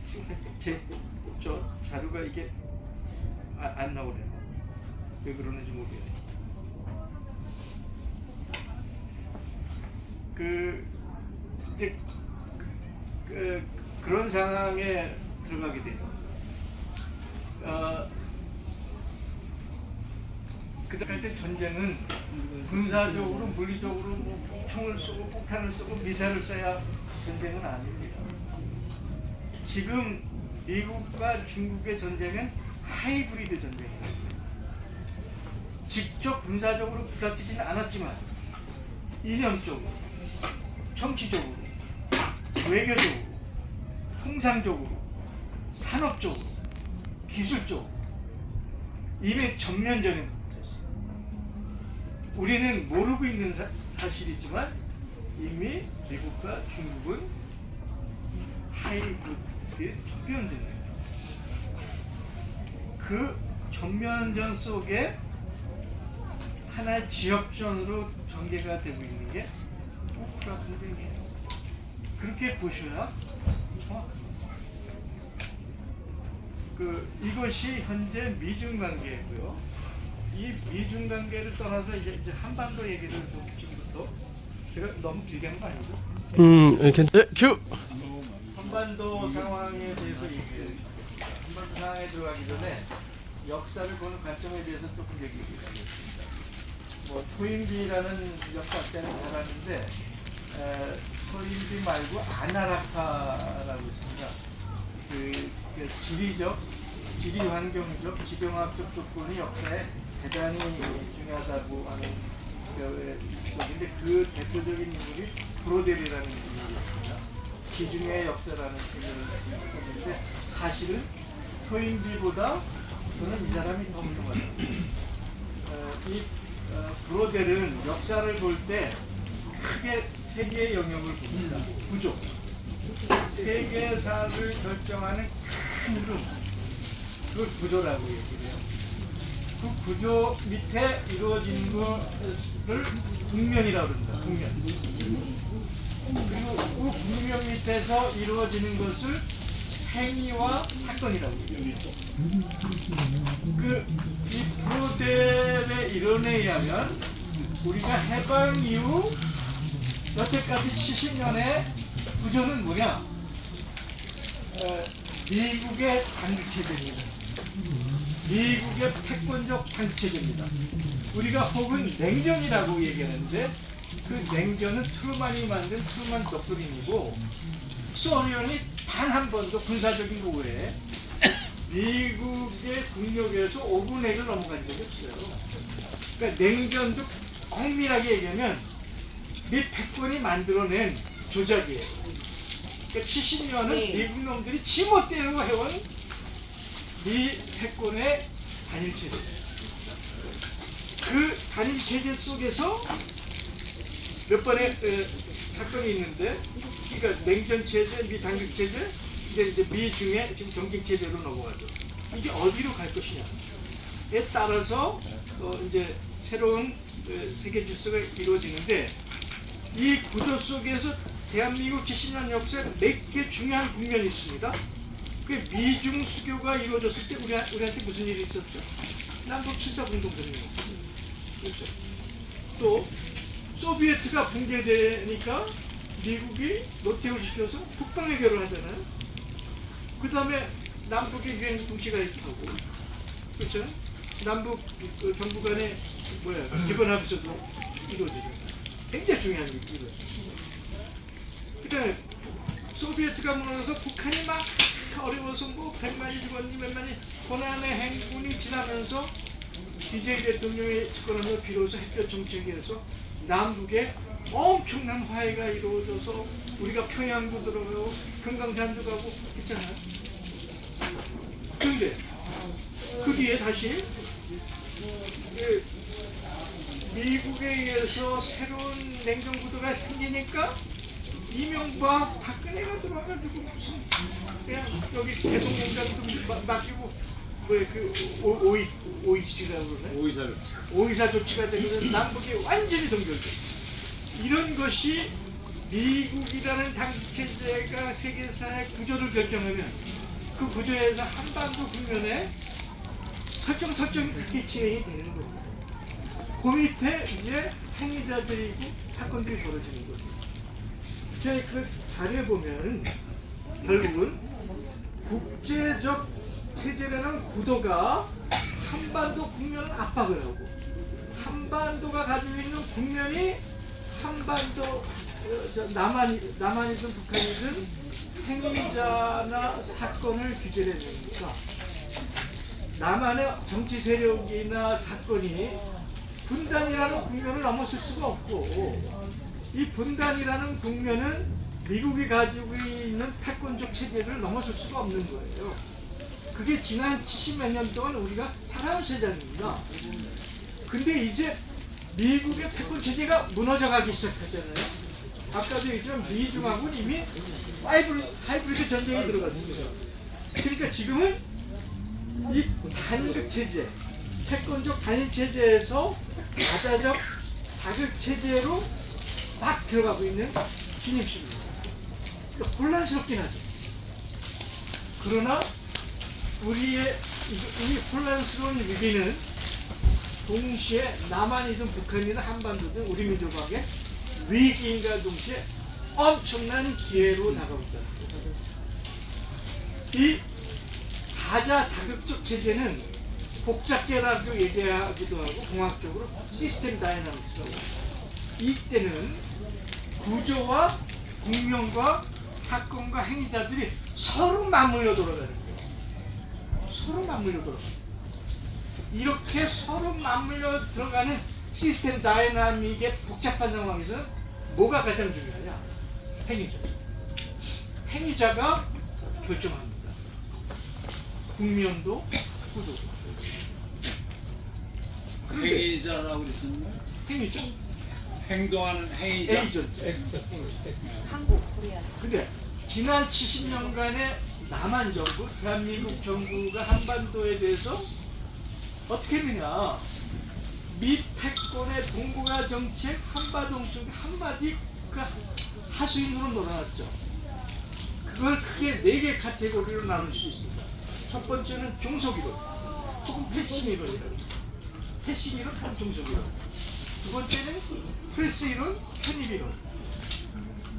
저 자료가 이게 안 나오네요. 왜 그러는지 모르겠네요. 이제 그런 상황에 들어가게 돼요. 그때 전쟁은 군사적으로, 물리적으로 뭐 총을 쏘고 폭탄을 쏘고 미사일을 쏴야 전쟁은 아닙니다. 지금 미국과 중국의 전쟁은 하이브리드 전쟁이에요. 직접 군사적으로 부닥치지는 않았지만 이념적으로, 정치적으로, 외교적으로, 통상적으로, 산업적으로, 기술적으로 이미 전면전에 붙었어요. 우리는 모르고 있는 사실이지만 이미 미국과 중국은 하이브리드 전면전이에요. 그 전면전 속에 하나의 지역전으로 전개가 되고 있는 게 우크라 전쟁이에요. 그렇게 보셔야 이것이 현재 미중 관계고요. 이 미중 관계를 떠나서 이제 한반도 얘기를 좀 지금부터 제가 너무 길게 한 거 아니죠? 큐. 한반도 상황에 대해서 얘기해요. 한반도 상황에 들어가기 전에 역사를 보는 관점에 대해서 조금 얘기하겠습니다. 뭐 토인비라는 역사학자는 잘하는데 토인비 말고 아나라카라고 있습니다. 그 지리 환경적, 지정학적 조건이 역사에 대단히 중요하다고 하는 쪽인데 그 대표적인 인물이 브로델이라는 인물이었습니다. 기중의 역사라는 책을 썼는데 사실은 토인비보다 저는 이 사람이 더 훌륭하다. 이 브로델은 역사를 볼 때 크게 세 개의 영역을 봅니다. 구조. 세계사를 결정하는 큰 흐름. 그걸 구조라고 얘기해요. 그 구조 밑에 이루어지는 것을 국면이라고 합니다. 국면. 그리고 그 국면 밑에서 이루어지는 것을 행위와 사건이라고 얘기해요. 이 브로델의 이론에 의하면 우리가 해방 이후 여태까지 70년의 구조는 뭐냐? 미국의 단극체제입니다. 미국의 패권적 단극체제입니다. 우리가 혹은 냉전이라고 얘기하는데 그 냉전은 트루만이 만든 트루만 독도린이고 소련이 단 한 번도 군사적인 거 외에 미국의 국력에서 5분의 1을 넘어간 적이 없어요. 그러니까 냉전도 엄밀하게 얘기하면 미 패권이 만들어낸 조작이에요. 그러니까 70년은 미국 놈들이 지멋대로 해온 미 패권의 단일체제. 그 단일체제 속에서 몇 번의 사건이 있는데, 그러니까 냉전체제, 미 단일체제, 이제 미중에 지금 경쟁체제로 넘어가죠. 이게 어디로 갈 것이냐에 따라서 이제 새로운 세계 질서가 이루어지는데, 이 구조 속에서 대한민국 70년 역사에 몇 개 중요한 국면이 있습니다. 그 미중 수교가 이루어졌을 때 우리한테 무슨 일이 있었죠? 남북 7.4 공동선언. 그렇죠. 또 소비에트가 붕괴되니까 미국이 노태우를 시켜서 국방외교를 하잖아요. 그 다음에 남북의 유엔 동치가 하고, 그렇죠? 남북 정부 간의 기본합의서도 이루어지잖아요. 굉장히 중요한 일이 이루어졌어요. 그 다음에 소비에트가 무너져서 북한이 막 어려워서 뭐 100만이 죽었니 몇만이 고난의 행군이 지나면서 DJ 대통령의 집권하며 비로소 햇볕 정책에서 남북에 엄청난 화해가 이루어져서 우리가 평양도 들어가고 금강산도 가고 했잖아요. 그런데 그 뒤에 다시 미국에 의해서 새로운 냉전 구도가 생기니까 이명박 박근혜가 들어와가지고 무슨 그냥 여기 대통령장도 맡기고 오이시라고 그러네. 오이사 조치가 되면서 남북이 완전히 동결돼. 이런 것이 미국이라는 당체제가 세계사의 구조를 결정하면 그 구조에서 한반도 국면에 설정이 그렇게 진행이 되는 겁니다. 그 밑에 이제 행위자들이고 사건들이 벌어지는 거죠. 저희 그 자료에 보면 결국은 국제적 체제라는 구도가 한반도 국면을 압박을 하고 한반도가 가지고 있는 국면이 한반도 남한이든 북한이든 행위자나 사건을 규제를 해주니까 남한의 정치 세력이나 사건이 분단이라는 국면을 넘어설 수가 없고 이 분단이라는 국면은 미국이 가지고 있는 패권적 체제를 넘어설 수가 없는 거예요. 그게 지난 70몇 년 동안 우리가 살아온 세상입니다. 근데 이제 미국의 패권 체제가 무너져가기 시작하잖아요. 아까도 얘기했지만 미중하고는 이미 하이브리드 전쟁에 들어갔습니다. 그러니까 지금은 이 단일 체제, 패권적 단일 체제에서 다자적 다극 체제로 막 들어가고 있는 진입식입니다. 그러니까 혼란스럽긴 하죠. 그러나 우리의 이 혼란스러운 위기는 동시에 남한이든 북한이든 한반도든 우리 민족에게 위기인과 동시에 엄청난 기회로 다가오고 있다. 이 다자 다극적 체제는 복잡계라고 얘기하기도 하고 공학적으로 시스템 다이나믹스라고. 이때는 구조와 국면과 사건과 행위자들이 서로 맞물려 돌아가는 거예요. 서로 맞물려 돌아가는. 이렇게 서로 맞물려 들어가는 시스템 다이나믹의 복잡한 상황에서 뭐가 가장 중요하냐? 행위자. 행위자가 결정합니다. 국면도 구도도. 행위자라고 그랬었나요? 행위자. 행동하는 행위자. 에이전트. 한국, 코리아. 근데 지난 70년간의 남한 정부, 대한민국 정부가 한반도에 대해서 어떻게 했느냐? 미 패권의 동북아 정책 한반도 정책 한마디 그 하수인으로 놀아놨죠. 그걸 크게 4개 카테고리로 나눌 수 있습니다. 첫 번째는 종속이론, 혹은 패싱이론이라고. 패싱이론, 혹은 종속이론. 두 번째는 프레스이론, 편입이론.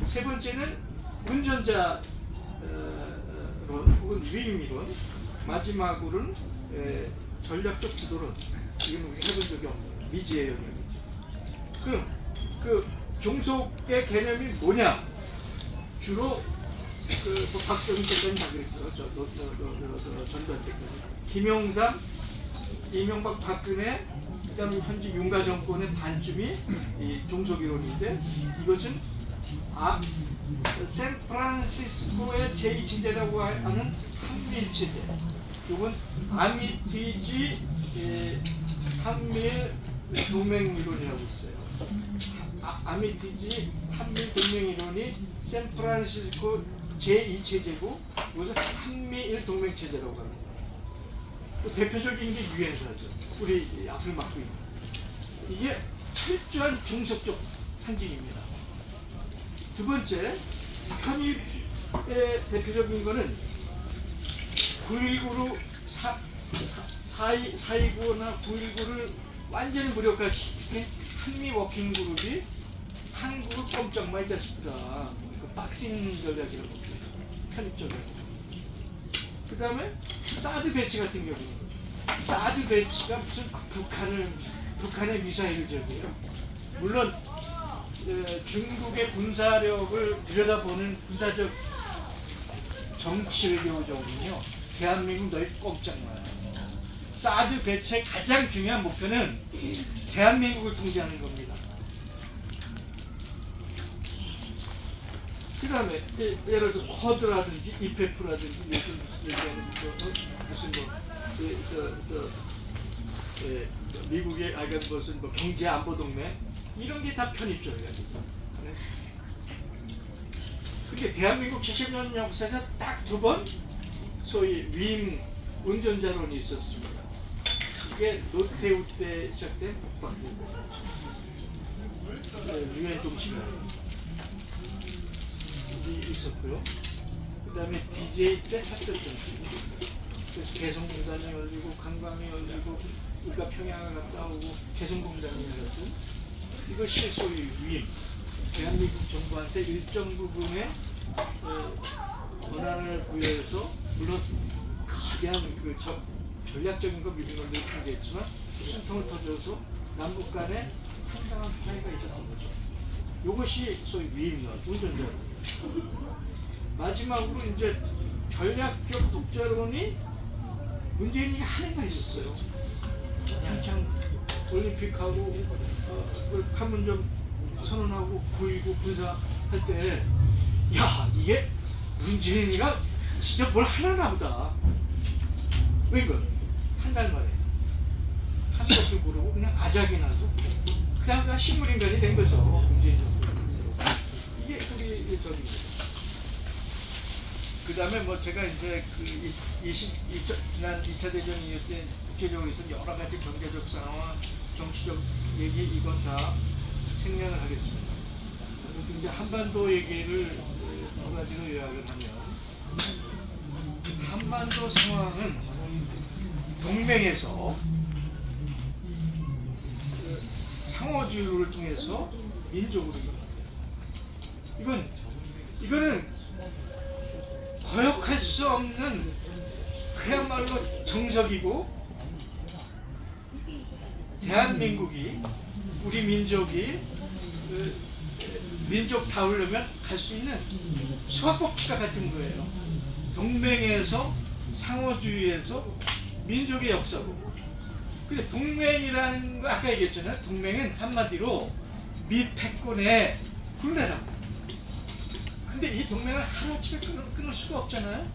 세 번째는 운전자 혹은 위임이론. 마지막으로는 전략적 지도론. 이건 우리 해본 적이 없는 미지의 영역이죠. 그럼 그 종속의 개념이 뭐냐? 주로 그 박정희 때까지 다 그랬죠. 전두환 때까지. 김영삼, 이명박, 박근혜, 그다음에 현재 윤가 정권의 반쯤이 이 종속이론인데 이것은 샌프란시스코의 제2체제라고 하는 한미일체제. 이건 아미티지 한미일 동맹이론이라고 있어요. 아미티지 한미일 동맹이론이 샌프란시스코 제2체제고 이것은 한미일 동맹체제라고 합니다. 또 대표적인 게 유엔사죠. 우리 앞을 막고 있는. 이게 철저한 종속적 상징입니다. 두 번째, 편입의 대표적인 거는 9.19로 4.29나 9.19를 완전히 무력화시킨 한미 워킹그룹이 한국을 꼼짝 마 이 자식들아. 그 박싱 전략이라고 합니다. 편입 전략. 그 다음에 사드 배치 같은 경우는 사드 배치가 무슨 북한의 미사일을 제거해요. 물론 중국의 군사력을 들여다보는 군사적 정치 외교적으로는요, 대한민국 너희 꼼짝 마요. 사드 배치의 가장 중요한 목표는 대한민국을 통제하는 겁니다. 그 다음에 예를 들어 쿼드라든지 이페프라든지 요즘 얘기하는 무슨 미국의 무슨 경제 안보 동맹 이런 게 다 편입적이거든요. 그게 대한민국 70년 역사에서 딱 2번 소위 위임 운전자론이 있었습니다. 이게 노태우 때 시작된 북방부. 유엔 동시가 있었고요. 그다음에 DJ 때 탑재던 그래서 개성공단이 열리고 관광이 열리고 우리가 평양을 갔다 오고 개성공단이 열렸고 이것이 소위 위임. 대한민국 정부한테 일정 부분의 권한을 부여해서 물론 거대한 그 전략적인 거 미국 놈들이 통제했지만 숨통을 터져서 남북 간에 상당한 차이가 있었던 거죠. 이것이 소위 위임론, 운전자. 마지막으로 이제 전략적 독자론이 문재인이 하는 거 있었어요. 한창 올림픽하고 판문점 선언하고 9.19 군사 할 때, 야 이게 문재인이가 진짜 뭘 하려나 보다. 왜 이거 한 달 만에 한 것도 모르고 그냥 아작이 나서 그냥 식물인간이 된 거죠. 문재인 정부. 이게 우리 저기입니다. 그 다음에 뭐 제가 이제 지난 2차 대전 이후 때 국제적으로 있었던 여러 가지 경제적 상황, 정치적 얘기 이건 다 생략을 하겠습니다. 이제 한반도 얘기를 두 가지로 요약을 하면 한반도 상황은 동맹에서 상호주의를 통해서 민족으로 이거는 거역할 수 없는 그야말로 정석이고 대한민국이 우리 민족이 민족 다우려면 갈 수 있는 수학법칙과 같은 거예요. 동맹에서 상호주의에서 민족의 역사고. 근데 동맹이라는 거 아까 얘기했잖아요. 동맹은 한마디로 미패권의 굴레라고. 근데 이 동맹을 하루아침에 끊을 수가 없잖아요.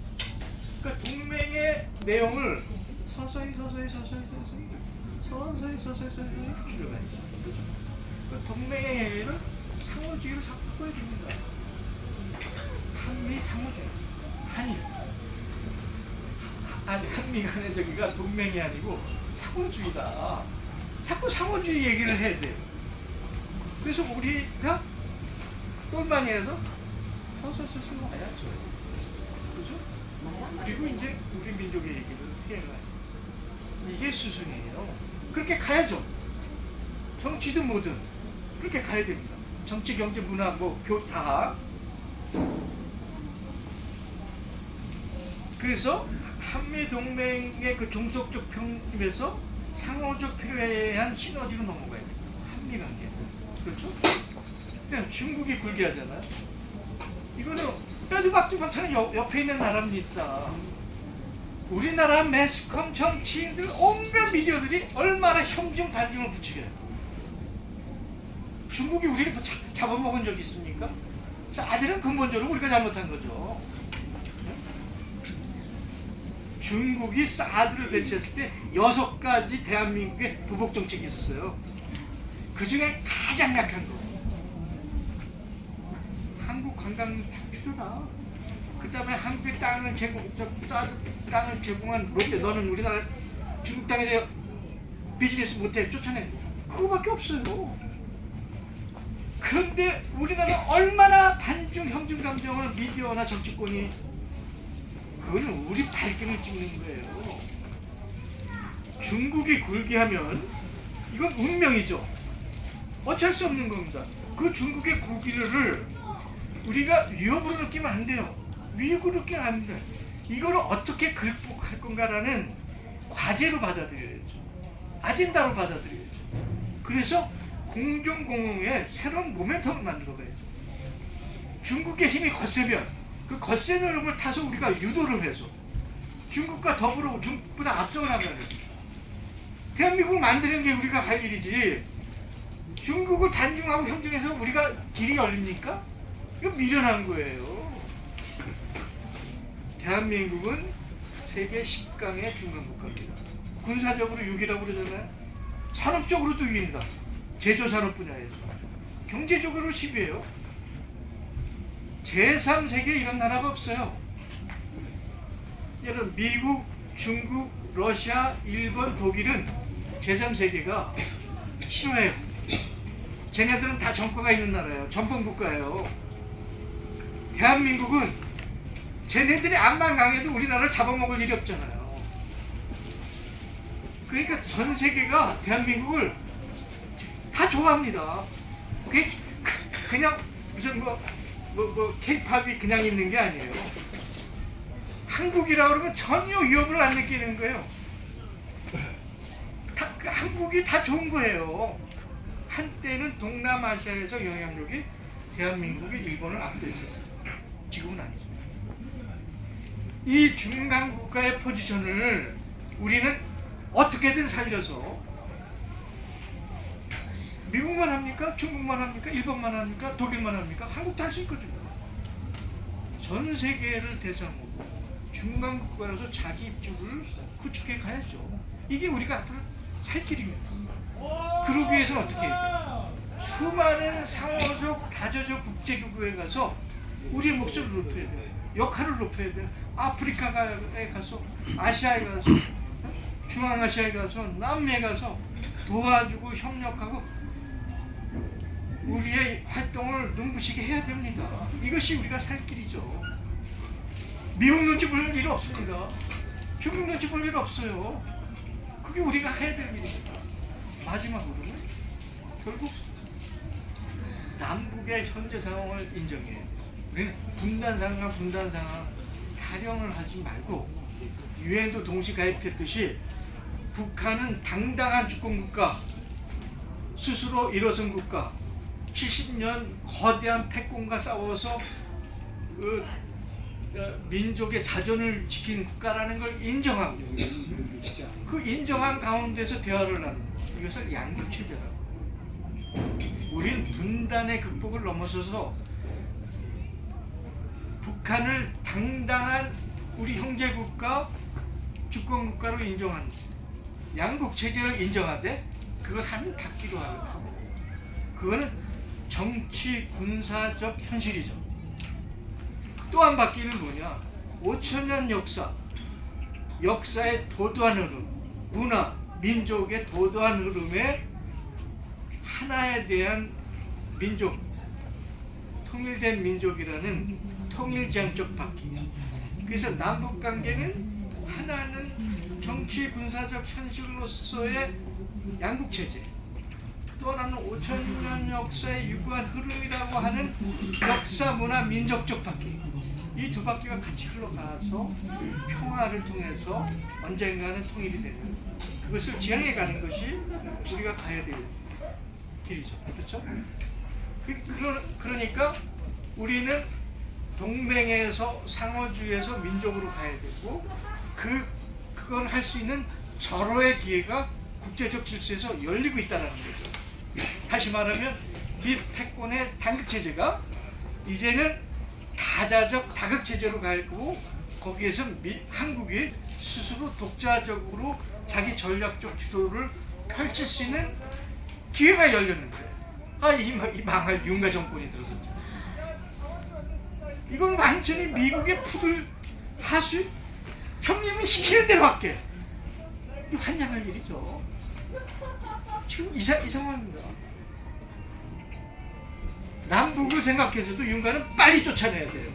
그러니까 동맹의 내용을 서서히 줄여가야죠. 그러니까 동맹의 행위를 상호주의로 자꾸 보여줍니다. 한미 상호주의, 한일. 아니 한미 간의 저기가 동맹이 아니고 상호주의다. 자꾸 상호주의 얘기를 해야 돼요. 그래서 우리가 똘마니 해서 서서히 와야죠. 그죠? 그리고 이제 우리 민족의 얘기를 해가요. 이게 수순이에요. 그렇게 가야죠. 정치든 뭐든 그렇게 가야 됩니다. 정치, 경제, 문화, 뭐 다. 그래서 한미 동맹의 그 종속적 평입에서 상호적 필요한 시너지로 넘어가야 돼요. 한미 관계. 그렇죠? 그냥 중국이 굴게 하잖아요. 이거는 뼈두박두박하는 옆에 있는 나라는 있다. 우리나라 매스컴 정치인들 온갖 미디어들이 얼마나 형중 반중을 부추겨요. 중국이 우리를 잡아먹은 적이 있습니까? 사드는 근본적으로 우리가 잘못한 거죠. 중국이 사드를 배치했을 때 6가지 대한민국의 부복 정책이 있었어요. 그 중에 가장 약한 거. 한국 관광 축출이다. 그 다음에 한국의 땅을 땅을 제공한 롯데, 너는 우리나라 중국 땅에서 비즈니스 못해 쫓아내. 그거밖에 없어요. 그런데 우리나라 얼마나 반중 형중 감정을 미디어나 정치권이 그거는 우리 발등을 찍는 거예요. 중국이 굴게 하면 이건 운명이죠. 어쩔 수 없는 겁니다. 그 중국의 굴기를 우리가 위협으로 느끼면 안 돼요. 위협으로 느끼면 안 돼요. 이거를 어떻게 극복할 건가라는 과제로 받아들여야죠. 아젠다로 받아들여야죠. 그래서 공정공응의 새로운 모멘텀을 만들어가야죠. 중국의 힘이 거세면 그 거센 흐름을 타서 우리가 유도를 해서 중국과 더불어 중국보다 앞서 나가는 대한민국을 만드는 게 우리가 할 일이지 중국을 단중하고 형중해서 우리가 길이 열립니까? 이거 미련한 거예요. 대한민국은 세계 10강의 중간국가입니다. 군사적으로 6위라고 그러잖아요. 산업적으로도 6위입니다. 제조산업 분야에서. 경제적으로 10위예요. 제3세계에 이런 나라가 없어요. 여러분 미국, 중국, 러시아, 일본, 독일은 제3세계가 싫어해요. 쟤네들은 다 정권가 있는 나라예요. 전범국가예요. 대한민국은 쟤네들이 암만 강해도 우리나라를 잡아먹을 일이 없잖아요. 그러니까 전 세계가 대한민국을 다 좋아합니다. 그게 그냥 무슨 케이팝이 그냥 있는 게 아니에요. 한국이라 그러면 전혀 위협을 안 느끼는 거예요. 한국이 다 좋은 거예요. 한때는 동남아시아에서 영향력이 대한민국이 일본을 앞서 있었어요. 지금은 아니죠. 이 중간 국가의 포지션을 우리는 어떻게든 살려서 미국만 합니까? 중국만 합니까? 일본만 합니까? 독일만 합니까? 한국도 할 수 있거든요. 전 세계를 대상으로 중간 국가로서 자기 입지를 구축해 가야죠. 이게 우리가 앞으로 살 길입니다. 그러기 위해서는 어떻게 해야 돼요? 수많은 상호적, 다저적 국제기구에 가서 우리의 목소리를 높여야 돼요. 역할을 높여야 돼요. 아프리카에 가서, 아시아에 가서, 중앙아시아에 가서, 남미에 가서 도와주고 협력하고 우리의 활동을 눈부시게 해야 됩니다. 이것이 우리가 살 길이죠. 미국 눈치 볼 일 없습니다. 중국 눈치 볼 일 없어요. 그게 우리가 해야 될 일입니다. 마지막으로는 결국 남북의 현재 상황을 인정해야 돼요. 우리는 분단 상황 타령을 하지 말고 유엔도 동시 가입했듯이 북한은 당당한 주권국가, 스스로 일어선 국가, 70년 거대한 패권과 싸워서 민족의 자존을 지킨 국가라는 걸 인정하고 그 인정한 가운데서 대화를 하는 것, 이것을 양국체제라고. 우린 분단의 극복을 넘어서서 북한을 당당한 우리 형제국가, 주권국가로 인정하는 양국체제를 인정하되 그걸 한 닫기로 하고, 그거는 정치 군사적 현실이죠. 또 한 바퀴는 뭐냐? 5천년 역사의 도도한 흐름, 문화, 민족의 도도한 흐름에 하나에 대한 민족, 통일된 민족이라는 통일지향적 바퀴. 그래서 남북관계는 하나는 정치 군사적 현실로서의 양국체제, 또 하나는 5천년 역사의 유구한 흐름이라고 하는 역사, 문화, 민족적 바퀴. 이 두 바퀴가 같이 흘러가서 평화를 통해서 언젠가는 통일이 되는, 그것을 지향해 가는 것이 우리가 가야 될 길이죠. 그렇죠? 그러니까 우리는 동맹에서, 상호주의에서 민족으로 가야 되고, 그걸 할 수 있는 절호의 기회가 국제적 질서에서 열리고 있다는 거죠. 다시 말하면 미 패권의 단극체제가 이제는 다자적 다극체제로 가고, 거기에서 한국이 스스로 독자적으로 자기 전략적 주도를 펼칠 수 있는 기회가 열렸는데, 이 망할 윤가 정권이 들어섰죠. 이건 완전히 미국의 푸들 하수, 형님은 시키는 대로 할게. 이 환장할 일이죠. 지금 이 상황입니다. 남북을 생각해서도 윤가는 빨리 쫓아내야 돼요.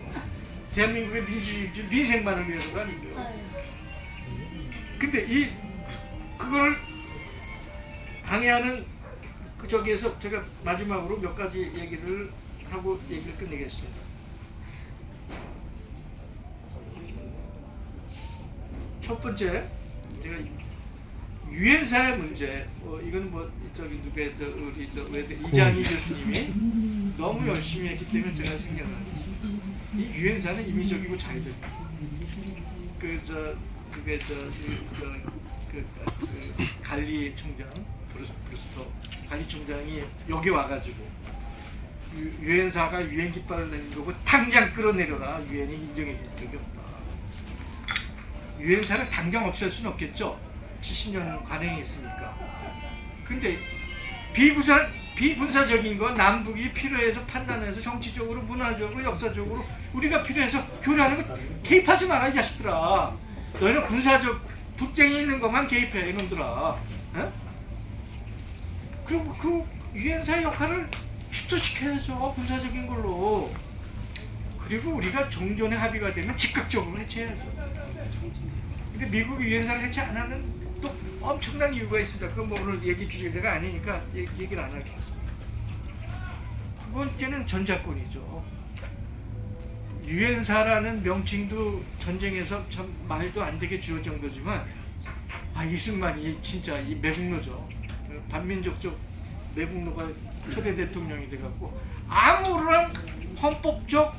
대한민국의 민주주의, 민생만을 위해서가 아니고요. 근데 그걸 방해하는 저기에서 제가 마지막으로 몇 가지 얘기를 하고 얘기를 끝내겠습니다. 첫 번째, 제가 유엔사의 문제, 이건 우리 이장희 교수님이 너무 열심히 했기 때문에 제가 생각나는 것입니다. 이 유엔사는 임의적이고 자의적이고, 갈리 총장, 브루스터 갈리 총장이 여기 와가지고 유엔사가 유엔 깃발을 내는 거고 당장 끌어내려라, 유엔이 인정해 줄 적이 없다. 유엔사를 당장 없앨 수는 없겠죠. 70년 관행이 있으니까. 근데 비군사적인 건 남북이 필요해서 판단해서 정치적으로, 문화적으로, 역사적으로 우리가 필요해서 교류하는 거 개입하지 마라, 이 자식들아. 너희는 군사적 분쟁이 있는 것만 개입해, 이놈들아. 에? 그리고 그 유엔사의 역할을 축소시켜야죠. 군사적인 걸로. 그리고 우리가 종전에 합의가 되면 즉각적으로 해체해야죠. 근데 미국이 유엔사를 해체 안 하는 또 엄청난 이유가 있습니다. 그건 뭐 오늘 얘기 주제가 아니니까 얘기를 안 하겠습니다. 두 번째는 전자권이죠. 유엔사라는 명칭도 전쟁에서 참 말도 안 되게 주어 정도지만 이승만이 진짜 이 매국노죠. 반민족적 매국노가 초대 대통령이 돼갖고 아무런 헌법적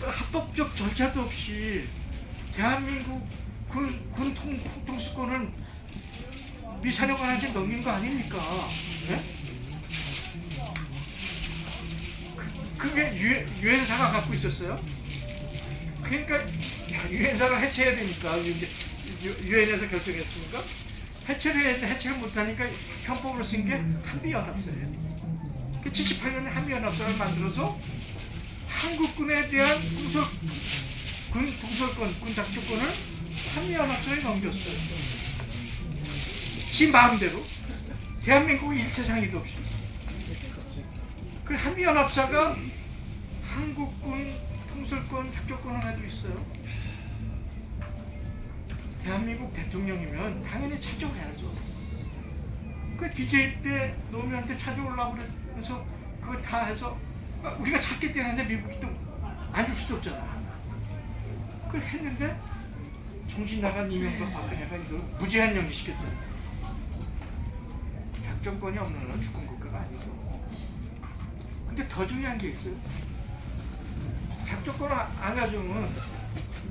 합법적 절차도 없이 대한민국 군 통수권을 미 사령관한테 넘긴 거 아닙니까? 네? 그게 유엔사가 갖고 있었어요. 그러니까 유엔사를 해체해야 되니까 유엔에서 결정했으니까 해체를 해야 돼. 해체를 못하니까 헌법으로 쓴 게 한미연합사예요. 78년에 한미연합사를 만들어서 한국군에 대한 군 통솔권, 군 작전권을 한미연합사에 넘겼어요. 지 마음대로. 대한민국 일체 상의도 없이. 그 한미연합사가 한국군 통솔권, 작전권을 가지고 있어요. 대한민국 대통령이면 당연히 찾아가야죠. 그 DJ 때 노무현한테 찾아오려고 그래서 그거 다 해서 우리가 찾기 때문에 미국이 또 안 줄 수도 없잖아. 그걸 했는데 정신 나간 이명박 박근혜가 이거 무제한 연기시켰잖아. 작전권이 없는 건 주권 국가가 아니고. 근데 더 중요한 게 있어요. 작전권을 안 가져오면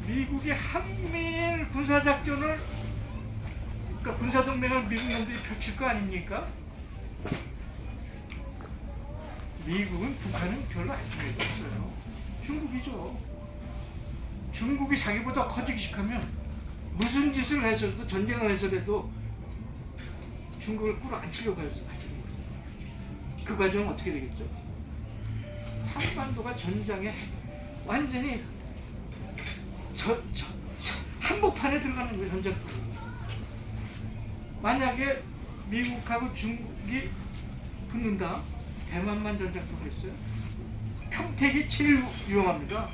미국이 한미일 군사작전을, 그러니까 군사동맹을 미국 놈들이 펼칠 거 아닙니까? 미국은 북한은 별로 안 중요해도 없어요. 중국이죠. 중국이 자기보다 커지기 시작하면 무슨 짓을 해서도, 전쟁을 해서라도 중국을 꿇어앉히려고 하죠. 그 과정은 어떻게 되겠죠? 한반도가 전장에 완전히 한복판에 들어가는 거예요. 전쟁. 만약에 미국하고 중국이 붙는다, 대만만 전쟁터가 있어요. 평택이 제일 위험합니다.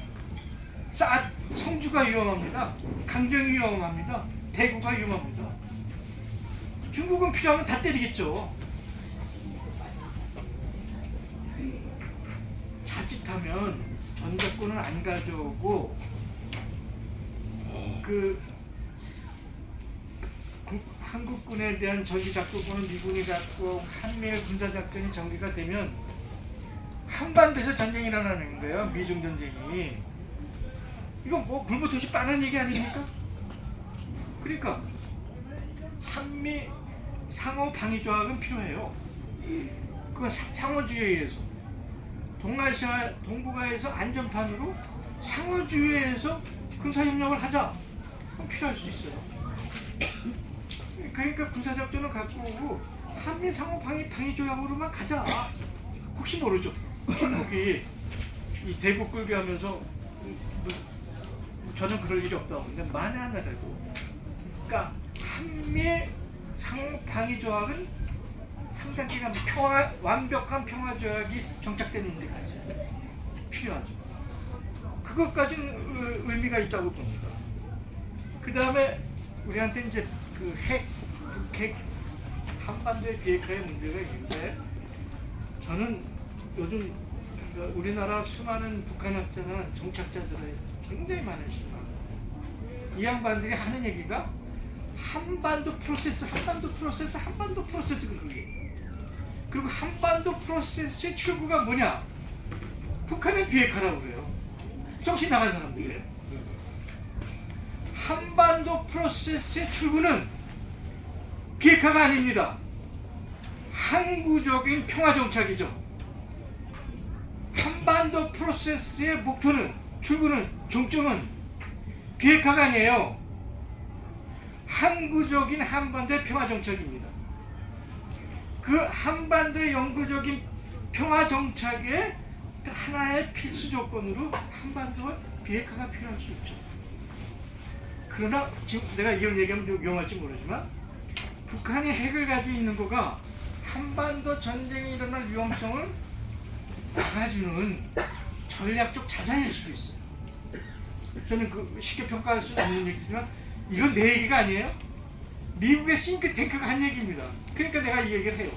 성주가 위험합니다. 강정이 위험합니다. 대구가 위험합니다. 중국은 필요하면 다 때리겠죠. 자칫하면 전작권을 안 가져오고 한국군에 대한 전기작전권은 미군이 갖고 한미일 군사작전이 전개가 되면 한반도에서 전쟁이 일어나는 거예요. 미중 전쟁이. 이건 뭐 불붙듯이 뻔한 얘기 아닙니까? 그러니까 한미 상호 방위 조약은 필요해요. 그 상호주의에 의해서 동아시아 동북아에서 안전판으로 상호주의에 의해서 군사협력을 하자. 그럼 필요할 수 있어요. 그러니까 군사작전을 갖고 오고 한미 상호 방위 조약으로만 가자. 혹시 모르죠. 중국이 이 대국 끌게 하면서 저는 그럴 일이 없다고 하는데 만에 하나라도. 그러니까 한미 상호 방위 조약은 상당 기간 완벽한 평화 조약이 정착되는 데까지 필요하죠. 그것까지는 의미가 있다고 봅니다. 그 다음에 우리한테 이제 그 핵 한반도의 비핵화의 문제가 있는데, 저는 요즘 우리나라 수많은 북한학자나 정착자들의 굉장히 많으시죠. 이 양반들이 하는 얘기가 한반도 프로세스 그러게. 그리고 한반도 프로세스의 출구가 뭐냐? 북한의 비핵화라고 그래요. 정신 나간 사람들이에요. 한반도 프로세스의 출구는 비핵화가 아닙니다. 항구적인 평화 정착이죠. 한반도 프로세스의 목표는, 출구는, 종점은 비핵화가 아니에요. 항구적인 한반도의 평화 정착입니다. 그 한반도의 영구적인 평화 정착의 하나의 필수 조건으로 한반도와 비핵화가 필요할 수 있죠. 그러나 지금 내가 이런 얘기하면 좀 위험할지 모르지만 북한이 핵을 가지고 있는 거가 한반도 전쟁이 일어날 위험성을 막아주는 전략적 자산일 수도 있어요. 저는 그 쉽게 평가할 수 없는 얘기지만 이건 내 얘기가 아니에요. 미국의 싱크탱크가 한 얘기입니다. 그러니까 내가 이 얘기를 해요.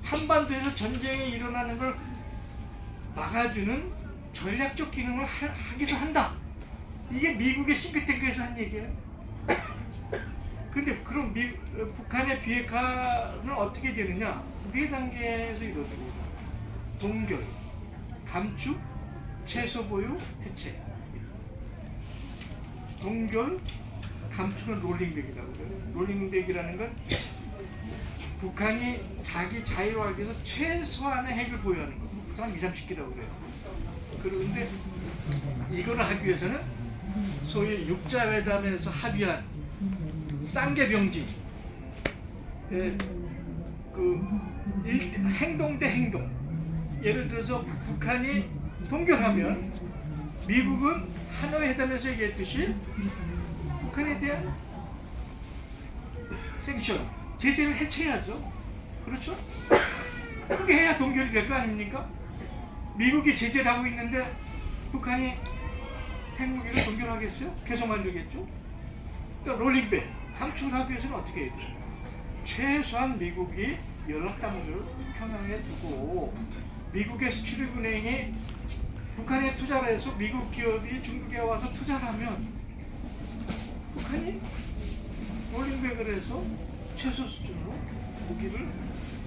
한반도에서 전쟁이 일어나는 걸 막아주는 전략적 기능을 하기도 한다. 이게 미국의 싱크탱크에서 한 얘기예요. 근데 그럼 북한의 비핵화는 어떻게 되느냐? 네 단계에서 이루어집니다. 동결, 감축, 최소 보유, 해체. 동결, 감축은 롤링백이라고 그래요. 롤링백이라는 건 북한이 자기 자유를 위해서 최소한의 핵을 보유하는 거. 북한 20-30개라고 그래요. 그런데 이걸 하기 위해서는 소위 육자회담에서 합의한 쌍계병지, 행동 대 행동. 예를 들어서 북한이 동결하면 미국은 하노이 회담에서 얘기했듯이 북한에 대한 생션, 제재를 해체해야죠. 그렇죠? 그게 해야 동결이 될 거 아닙니까? 미국이 제재를 하고 있는데 북한이 핵무기를 동결하겠어요? 계속 만들겠죠? 그러니까 롤링백, 감축을 하기 위해서는 어떻게 해야 돼요? 최소한 미국이 연락사무소를 평양에 두고 미국의 수출입은행이 북한에 투자를 해서 미국 기업이 중국에 와서 투자를 하면 북한이 롤링백을 해서 최소 수준으로 무기를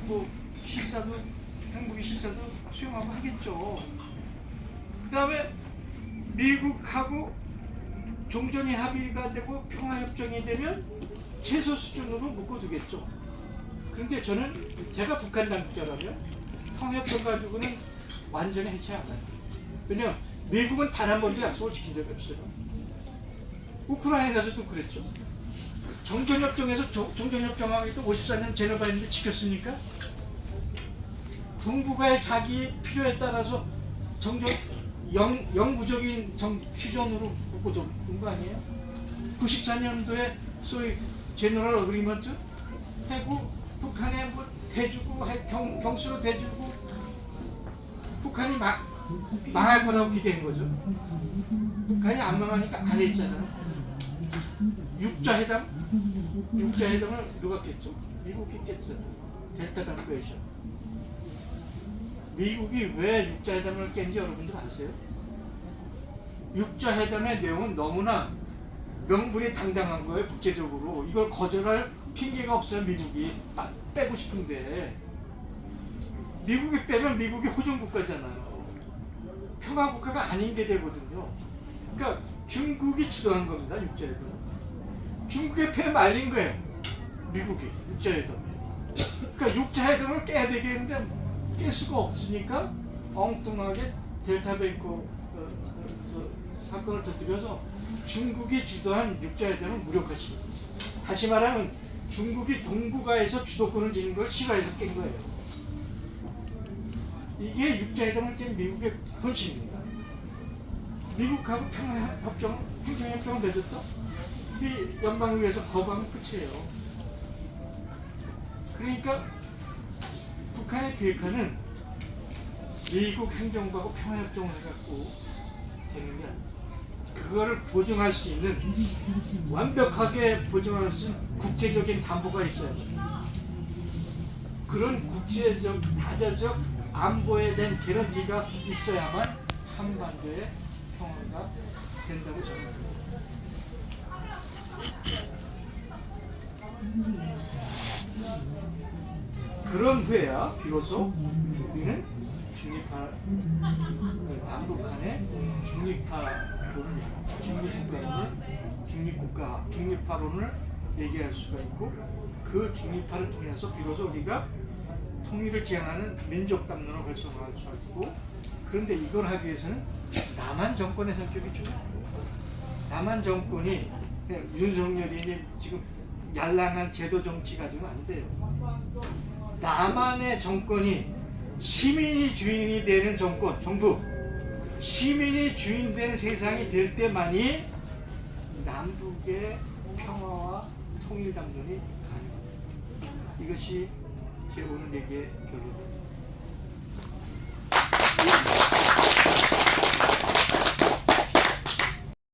뭐 실사도 핵무기 실사도 수용하고 하겠죠. 그 다음에 미국하고 종전이 합의가 되고 평화협정이 되면 최소 수준으로 묶어두겠죠. 그런데 저는 제가 북한 당국자라면 평화협정 가지고는 완전히 해체 안 해요. 왜냐면 미국은 단 한 번도 약속을 지킨 적이 없어요. 우크라이나에서도 그랬죠. 정전협정에서 정전협정하기도 54년 제네바인데 지켰습니까? 동북아의 자기 필요에 따라서 영구적인 휴전으로 묶어둔 거 아니에요? 94년도에 소위 제너럴 어그리먼트 해고 북한에 뭐 대주고 경수로 대주고 북한이 망할 거라고 기대한 거죠. 북한이 안 망하니까 안 했잖아요. 육자회담을 누가 깼죠? 미국이 깼죠. 델타 강구에서. 미국이 왜 육자회담을 깬지 여러분들 아세요? 육자회담의 내용은 너무나 명분이 당당한 거예요. 국제적으로 이걸 거절할 핑계가 없어요. 미국이 빼고 싶은데 미국이 빼면 미국이 호전국가잖아요. 평화국가가 아닌 게 되거든요. 그러니까 중국이 주도한 겁니다. 육자회담. 중국의 패에 말린 거예요. 미국이 육자회담. 그러니까 육자회담을 깨야 되겠는데 깰 수가 없으니까 엉뚱하게 델타뱅크 사건을 터뜨려서 중국이 주도한 육자회담을 무력화시킵니다. 다시 말하면 중국이 동북아에서 주도권을 지닌 걸 싫어해서 깬 거예요. 이게 육자회담을 깬 미국의 본심입니다. 미국하고 평화협정, 행정협정을 맺었어? 이 연방의회에서 거부하면 끝이에요. 그러니까 북한의 비핵화는 미국 행정부하고 평화협정을 해갖고 되는 게 아니에요. 그거를 보증할 수 있는, 완벽하게 보증할 수 있는 국제적인 담보가 있어야 돼요. 그런 국제적, 다자적 안보에 대한 개런티가 있어야만 한반도의 평화가 된다고 생각합니다. 그런 후에야 비로소 우리는 남북한의 중립파론을 얘기할 수가 있고, 그 중립파를 통해서 비로소 우리가 통일을 지향하는 민족 담론을 활성화할 수가 있고, 그런데 이걸 하기 위해서는 남한 정권의 성격이 중요해요. 남한 정권이 윤석열이 지금 얄랑한 제도 정치 가지고 안 돼요. 남한의 정권이 시민이 주인이 되는 정부, 시민이 주인된 세상이 될 때만이 남북의 평화와 통일 담론이 가능합니다. 이것이 제 오늘 얘기의 결론은